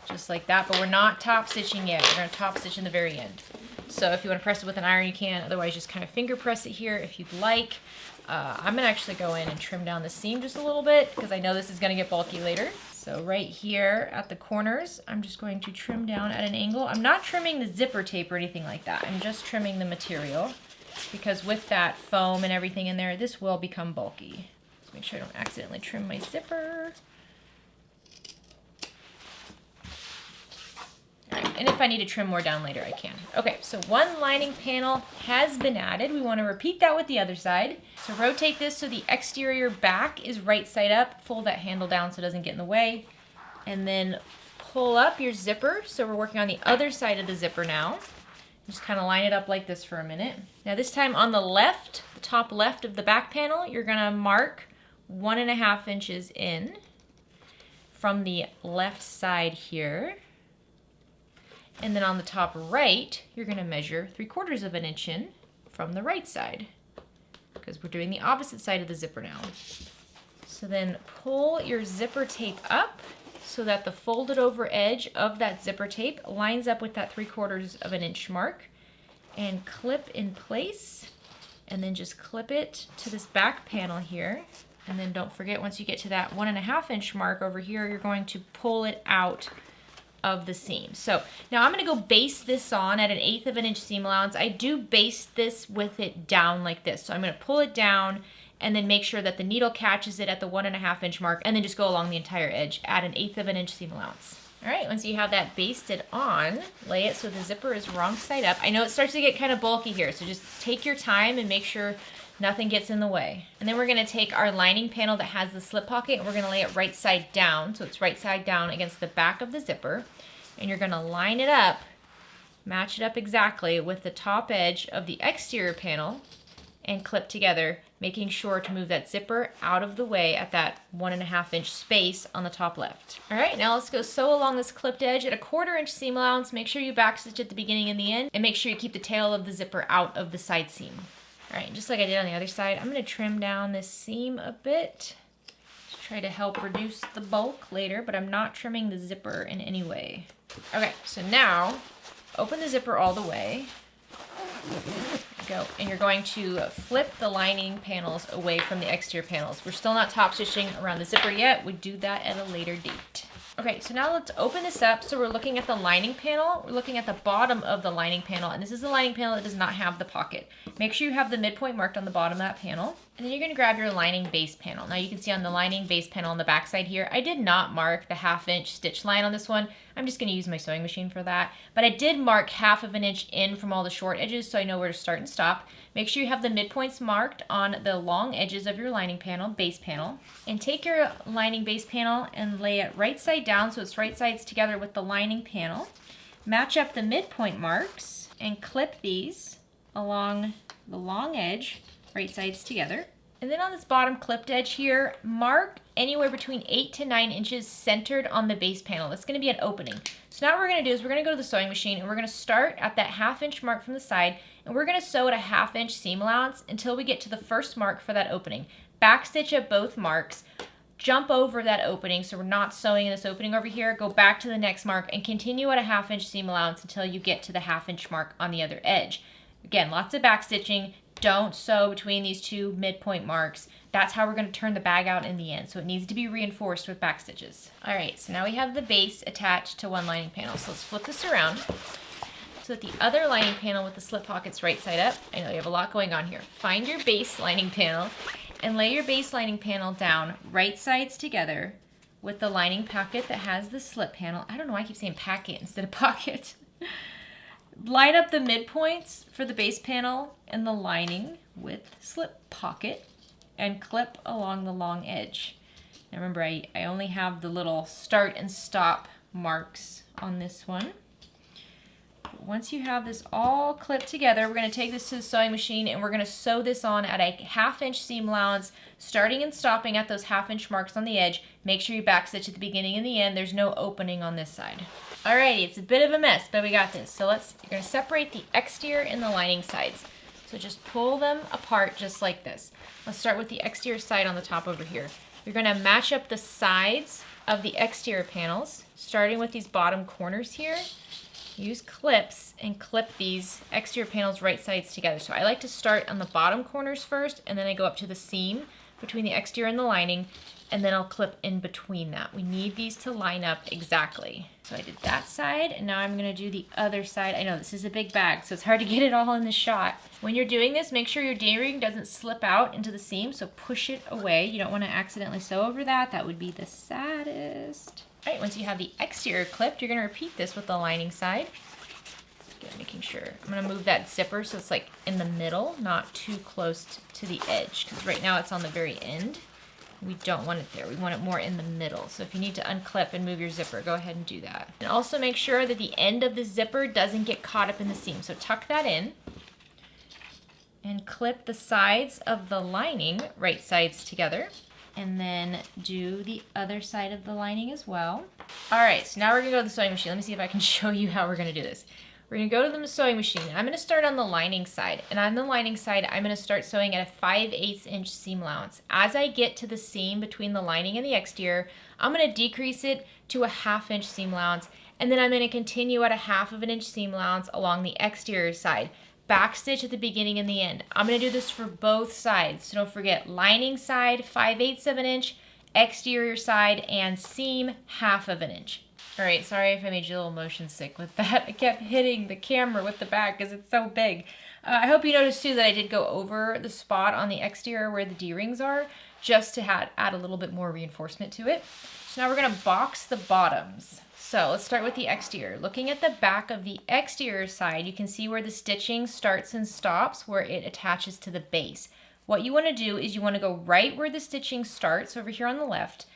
just like that, but we're not top stitching yet. We're going to top stitch in the very end. So if you want to press it with an iron, you can. Otherwise, just kind of finger press it here if you'd like. I'm going to actually go in and trim down the seam just a little bit because I know this is going to get bulky later. So right here at the corners, I'm just going to trim down at an angle. I'm not trimming the zipper tape or anything like that. I'm just trimming the material because with that foam and everything in there, this will become bulky. Make sure I don't accidentally trim my zipper. All right, and if I need to trim more down later, I can. Okay, so one lining panel has been added. We want to repeat that with the other side. So rotate this so the exterior back is right side up. Fold that handle down so it doesn't get in the way. And then pull up your zipper. So we're working on the other side of the zipper now. Just kind of line it up like this for a minute. Now this time on the left, the top left of the back panel, you're going to mark 1.5 inches in from the left side here. And then on the top right, you're going to measure 3/4 inch in from the right side because we're doing the opposite side of the zipper now. So then pull your zipper tape up so that the folded over edge of that zipper tape lines up with that 3/4 inch mark, and clip in place, and then just clip it to this back panel here And then don't forget, once you get to that 1.5 inch mark over here, you're going to pull it out of the seam. So now I'm gonna go baste this on at 1/8 of an inch seam allowance. I do baste this with it down like this. So I'm gonna pull it down and then make sure that the needle catches it at the 1.5 inch mark, and then just go along the entire edge at 1/8 of an inch seam allowance. All right, once you have that basted on, lay it so the zipper is wrong side up. I know it starts to get kind of bulky here, so just take your time and make sure nothing gets in the way. And then we're gonna take our lining panel that has the slip pocket and we're gonna lay it right side down, so it's right side down against the back of the zipper. And you're gonna line it up, match it up exactly with the top edge of the exterior panel and clip together, making sure to move that zipper out of the way at that 1.5 inch space on the top left. All right, now let's go sew along this clipped edge at 1/4 inch seam allowance. Make sure you backstitch at the beginning and the end, and make sure you keep the tail of the zipper out of the side seam. All right, just like I did on the other side, I'm gonna trim down this seam a bit to try to help reduce the bulk later, but I'm not trimming the zipper in any way. Okay, so now open the zipper all the way. Go, and you're going to flip the lining panels away from the exterior panels. We're still not top stitching around the zipper yet. We do that at a later date. Okay, so now let's open this up. So we're looking at the lining panel. We're looking at the bottom of the lining panel, and this is the lining panel that does not have the pocket. Make sure you have the midpoint marked on the bottom of that panel. And then you're gonna grab your lining base panel. Now you can see on the lining base panel on the back side here, I did not mark the 1/2 inch stitch line on this one. I'm just gonna use my sewing machine for that. But I did mark 1/2 of an inch in from all the short edges so I know where to start and stop. Make sure you have the midpoints marked on the long edges of your lining panel, base panel. And take your lining base panel and lay it right side down so it's right sides together with the lining panel. Match up the midpoint marks and clip these along the long edge, right sides together. And then on this bottom clipped edge here, mark anywhere between 8 to 9 inches centered on the base panel. That's gonna be an opening. So now what we're gonna do is we're gonna go to the sewing machine and we're gonna start at that 1/2 inch mark from the side, and we're gonna sew at a 1/2 inch seam allowance until we get to the first mark for that opening. Backstitch at both marks, jump over that opening so we're not sewing in this opening over here, go back to the next mark and continue at a 1/2 inch seam allowance until you get to the 1/2 inch mark on the other edge. Again, lots of backstitching. Don't sew between these two midpoint marks. That's how we're going to turn the bag out in the end. So it needs to be reinforced with back stitches. All right, so now we have the base attached to one lining panel. So let's flip this around so that the other lining panel with the slip pockets right side up. I know you have a lot going on here. Find your base lining panel and lay your base lining panel down right sides together with the lining pocket that has the slip panel. I don't know why I keep saying packet instead of pocket. Line up the midpoints for the base panel and the lining with slip pocket and clip along the long edge. Now remember, I only have the little start and stop marks on this one. Once you have this all clipped together, we're going to take this to the sewing machine and we're going to sew this on at a 1/2 inch seam allowance, starting and stopping at those 1/2 inch marks on the edge. Make sure you backstitch at the beginning and the end. There's no opening on this side. Alrighty, it's a bit of a mess, but we got this. So you're going to separate the exterior and the lining sides. So just pull them apart just like this. Let's start with the exterior side on the top over here. You're going to match up the sides of the exterior panels, starting with these bottom corners here. Use clips and clip these exterior panels right sides together. So I like to start on the bottom corners first, and then I go up to the seam between the exterior and the lining, and then I'll clip in between that. We need these to line up exactly. So I did that side, and now I'm gonna do the other side. I know this is a big bag, so it's hard to get it all in the shot. When you're doing this, make sure your D-ring doesn't slip out into the seam, so push it away. You don't wanna accidentally sew over that. That would be the saddest. All right, once you have the exterior clipped, you're gonna repeat this with the lining side. Again, making sure, I'm gonna move that zipper so it's like in the middle, not too close to the edge, because right now it's on the very end. We don't want it there. We want it more in the middle. So if you need to unclip and move your zipper, go ahead and do that. And also make sure that the end of the zipper doesn't get caught up in the seam. So tuck that in and clip the sides of the lining right sides together. And then do the other side of the lining as well. All right, so now we're gonna go to the sewing machine. Let me see if I can show you how we're gonna do this. We're gonna go to the sewing machine. I'm gonna start on the lining side. And on the lining side, I'm gonna start sewing at a 5/8 inch seam allowance. As I get to the seam between the lining and the exterior, I'm gonna decrease it to a 1/2 inch seam allowance. And then I'm gonna continue at a 1/2 of an inch seam allowance along the exterior side. backstitch at the beginning and the end. I'm going to do this for both sides. So don't forget, lining side 5/8 of an inch, exterior side and seam 1/2 of an inch. All right, sorry if I made you a little motion sick with that. I kept hitting the camera with the bag because it's so big. I hope you noticed too that I did go over the spot on the exterior where the D-rings are, just to add a little bit more reinforcement to it. So now we're going to box the bottoms. So let's start with the exterior. Looking at the back of the exterior side, you can see where the stitching starts and stops, where it attaches to the base. What you want to do is you want to go right where the stitching starts, over here on the left,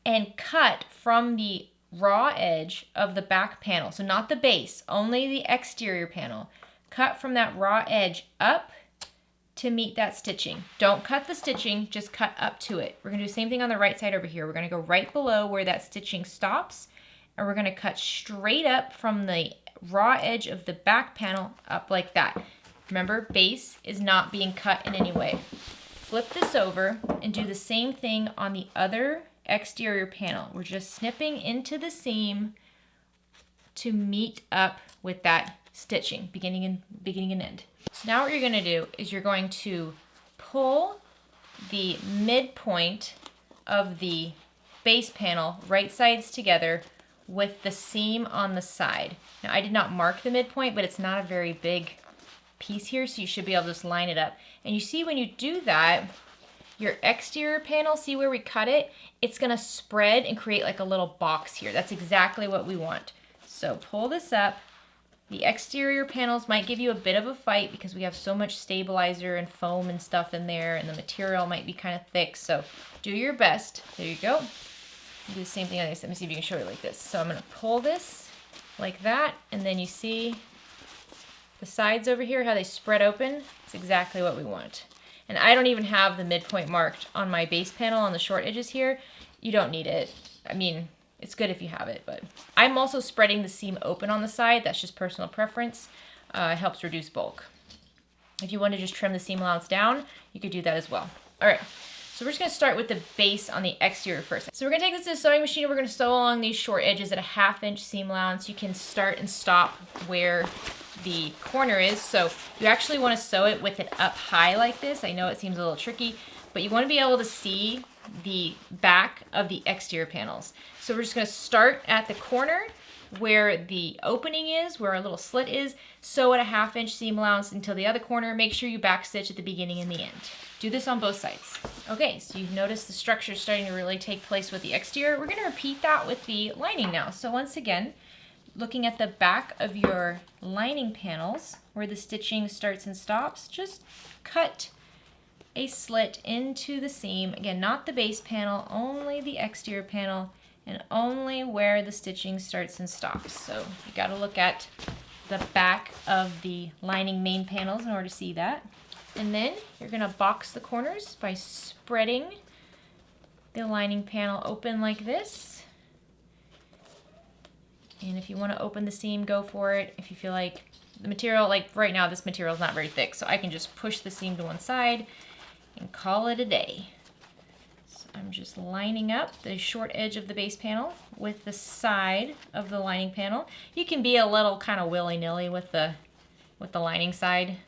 and cut from the raw edge of the back panel. So not the base, only the exterior panel. Cut from that raw edge up to meet that stitching. Don't cut the stitching, just cut up to it. We're going to do the same thing on the right side over here. We're going to go right below where that stitching stops, and we're going to cut straight up from the raw edge of the back panel up like that. Remember, base is not being cut in any way. Flip this over and do the same thing on the other exterior panel. We're just snipping into the seam to meet up with that stitching, beginning and end. So now what you're going to do is you're going to pull the midpoint of the base panel right sides together with the seam on the side. Now I did not mark the midpoint, but it's not a very big piece here, so you should be able to just line it up. And you see when you do that, your exterior panel, see where we cut it? It's gonna spread and create like a little box here. That's exactly what we want. So pull this up. The exterior panels might give you a bit of a fight because we have so much stabilizer and foam and stuff in there, and the material might be kind of thick, so do your best. There you go. Do the same thing on this. Let me see if you can show it like this. So I'm gonna pull this like that, and then you see the sides over here, how they spread open. It's exactly what we want. And I don't even have the midpoint marked on my base panel on the short edges here. You don't need it. I mean, it's good if you have it, but I'm also spreading the seam open on the side. That's just personal preference. It helps reduce bulk. If you want to just trim the seam allowance down, you could do that as well. All right, so we're just gonna start with the base on the exterior first. So we're gonna take this to the sewing machine and we're gonna sew along these short edges at a 1/2 inch seam allowance. You can start and stop where the corner is, so you actually want to sew it with it up high like this. I know it seems a little tricky, but you want to be able to see the back of the exterior panels. So we're just going to start at the corner where the opening is, where our little slit is, sew at a 1/2 inch seam allowance until the other corner. Make sure you backstitch at the beginning and the end. Do this on both sides. Okay, so you've noticed the structure is starting to really take place with the exterior. We're going to repeat that with the lining now. So once again, looking at the back of your lining panels where the stitching starts and stops, just cut a slit into the seam. Again, not the base panel, only the exterior panel, and only where the stitching starts and stops. So you got to look at the back of the lining main panels in order to see that. And then you're going to box the corners by spreading the lining panel open like this. And if you want to open the seam, go for it. If you feel like the material, like right now, this material is not very thick, so I can just push the seam to one side and call it a day. So I'm just lining up the short edge of the base panel with the side of the lining panel. You can be a little kind of willy-nilly with the lining side.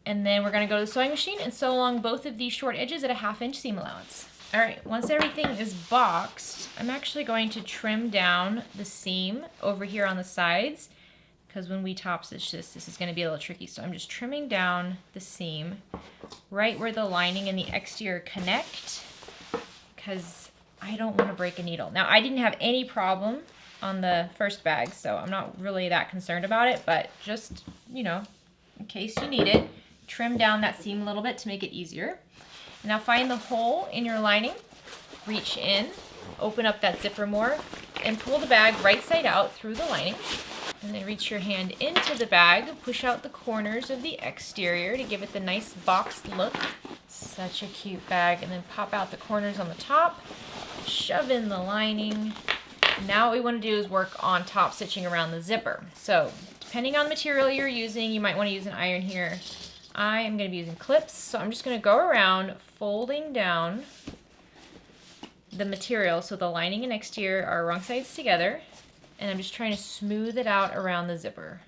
And then we're going to go to the sewing machine and sew along both of these short edges at a 1/2 inch seam allowance. All right, once everything is boxed, I'm actually going to trim down the seam over here on the sides, because when we top stitch this is going to be a little tricky. So I'm just trimming down the seam right where the lining and the exterior connect, because I don't want to break a needle. Now, I didn't have any problem on the first bag, so I'm not really that concerned about it, but just, you know, in case you need it, trim down that seam a little bit to make it easier. Now find the hole in your lining, reach in, open up that zipper more, and pull the bag right side out through the lining. And then reach your hand into the bag, push out the corners of the exterior to give it the nice boxed look. Such a cute bag. And then pop out the corners on the top, shove in the lining. Now what we want to do is work on top stitching around the zipper. So depending on the material you're using, you might want to use an iron here. I am going to be using clips, so I'm just going to go around folding down the material so the lining and exterior are wrong sides together, and I'm just trying to smooth it out around the zipper.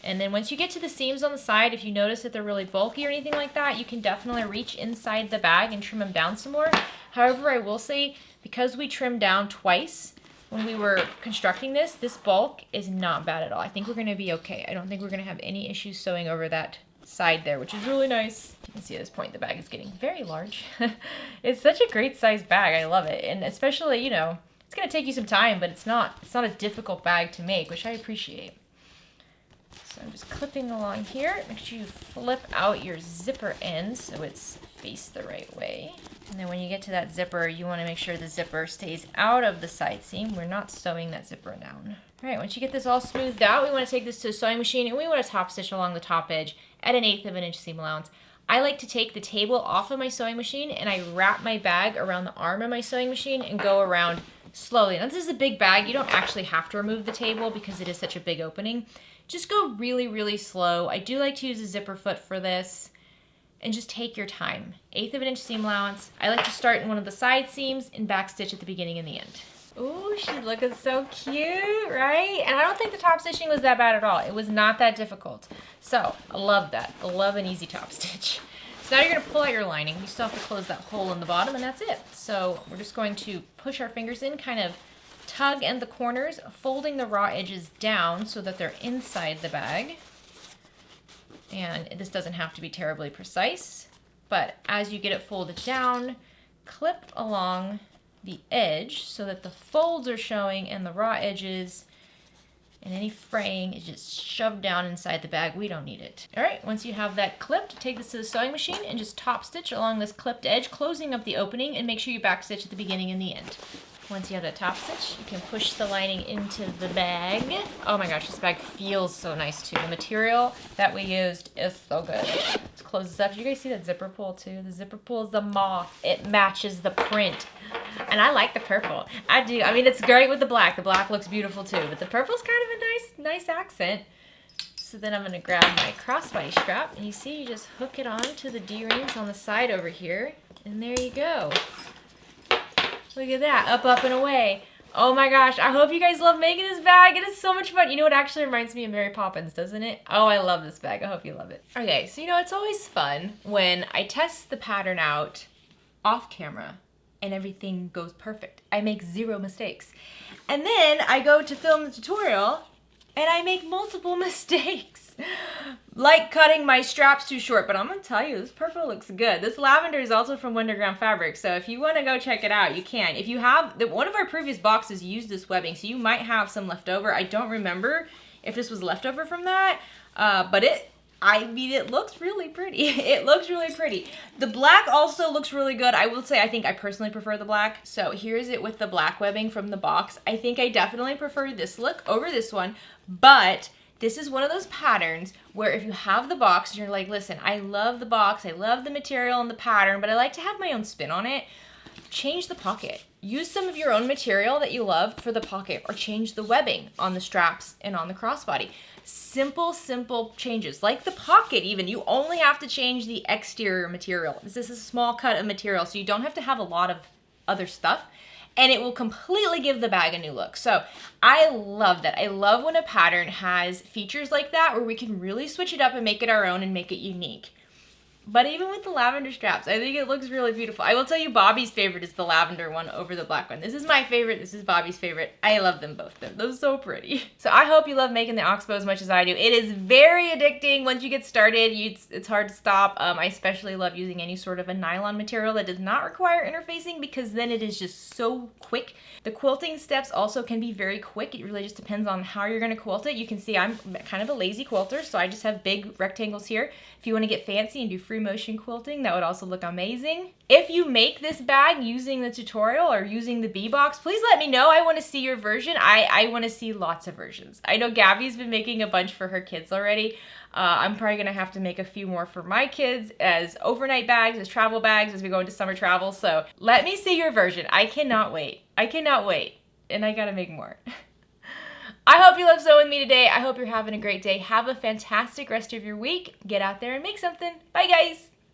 And then once you get to the seams on the side, if you notice that they're really bulky or anything like that, you can definitely reach inside the bag and trim them down some more. However, I will say, because we trimmed down twice when we were constructing this, this bulk is not bad at all. I think we're gonna be okay. I don't think we're gonna have any issues sewing over that side there, which is really nice. You can see at this point the bag is getting very large. It's such a great size bag. I love it. And especially, you know, it's gonna take you some time, but it's not a difficult bag to make, which I appreciate. So I'm just clipping along here. Make sure you flip out your zipper end so it's faced the right way. And then when you get to that zipper, you want to make sure the zipper stays out of the side seam. We're not sewing that zipper down. All right, once you get this all smoothed out, we want to take this to the sewing machine and we want to top stitch along the top edge at 1/8 of an inch seam allowance. I like to take the table off of my sewing machine and I wrap my bag around the arm of my sewing machine and go around slowly. Now this is a big bag. You don't actually have to remove the table because it is such a big opening. Just go really, really slow. I do like to use a zipper foot for this. And just take your time. 1/8 of an inch seam allowance. I like to start in one of the side seams and backstitch at the beginning and the end. Ooh, she's looking so cute, right? And I don't think the top stitching was that bad at all. It was not that difficult. So, I love that. I love an easy top stitch. So now you're gonna pull out your lining. You still have to close that hole in the bottom and that's it. So we're just going to push our fingers in, kind of tug at the corners, folding the raw edges down so that they're inside the bag. And this doesn't have to be terribly precise, but as you get it folded down, clip along the edge so that the folds are showing and the raw edges and any fraying is just shoved down inside the bag. We don't need it. All right, once you have that clipped, take this to the sewing machine and just top stitch along this clipped edge, closing up the opening, and make sure you back stitch at the beginning and the end. Once you have that top stitch, you can push the lining into the bag. Oh my gosh, this bag feels so nice too. The material that we used is so good. Let's close this up. Did you guys see that zipper pull too? The zipper pull is the moth. It matches the print. And I like the purple. I do. I mean, it's great with the black. The black looks beautiful too, but the purple's kind of a nice accent. So then I'm gonna grab my crossbody strap, and you see you just hook it on to the D-rings on the side over here, and there you go. Look at that, up and away. Oh my gosh, I hope you guys love making this bag. It is so much fun. You know, it actually reminds me of Mary Poppins, doesn't it? Oh, I love this bag. I hope you love it. Okay, so you know, it's always fun when I test the pattern out off camera and everything goes perfect. I make 0 mistakes. And then I go to film the tutorial and I make multiple mistakes. Like cutting my straps too short, but I'm gonna tell you, this purple looks good. This lavender is also from Wonderground Fabric, so if you wanna go check it out, you can. If you have, one of our previous boxes used this webbing, so you might have some left over. I don't remember if this was leftover from that, but I mean, it looks really pretty. It looks really pretty. The black also looks really good. I will say, I think I personally prefer the black. So here's it with the black webbing from the box. I think I definitely prefer this look over this one, but this is one of those patterns where if you have the box and you're like, listen, I love the box, I love the material and the pattern, but I like to have my own spin on it, change the pocket. Use some of your own material that you love for the pocket, or change the webbing on the straps and on the crossbody. Simple changes. Like the pocket even, you only have to change the exterior material. This is a small cut of material, so you don't have to have a lot of other stuff. And it will completely give the bag a new look. So I love that. I love when a pattern has features like that where we can really switch it up and make it our own and make it unique. But even with the lavender straps, I think it looks really beautiful. I will tell you, Bobby's favorite is the lavender one over the black one. This is my favorite. This is Bobby's favorite. I love them both. They're so pretty. So I hope you love making the Oxbow as much as I do. It is very addicting. Once you get started, it's hard to stop. I especially love using any sort of a nylon material that does not require interfacing, because then it is just so quick. The quilting steps also can be very quick. It really just depends on how you're going to quilt it. You can see I'm kind of a lazy quilter, so I just have big rectangles here. If you want to get fancy and do free motion quilting, that would also look amazing. If you make this bag using the tutorial or using the bee box, please let me know. I want to see your version. I want to see lots of versions. I know Gabby's been making a bunch for her kids already. I'm probably going to have to make a few more for my kids as overnight bags, as travel bags, as we go into summer travel. So let me see your version. I cannot wait. I cannot wait. And I got to make more. I hope you love sewing with me today. I hope you're having a great day. Have a fantastic rest of your week. Get out there and make something. Bye, guys.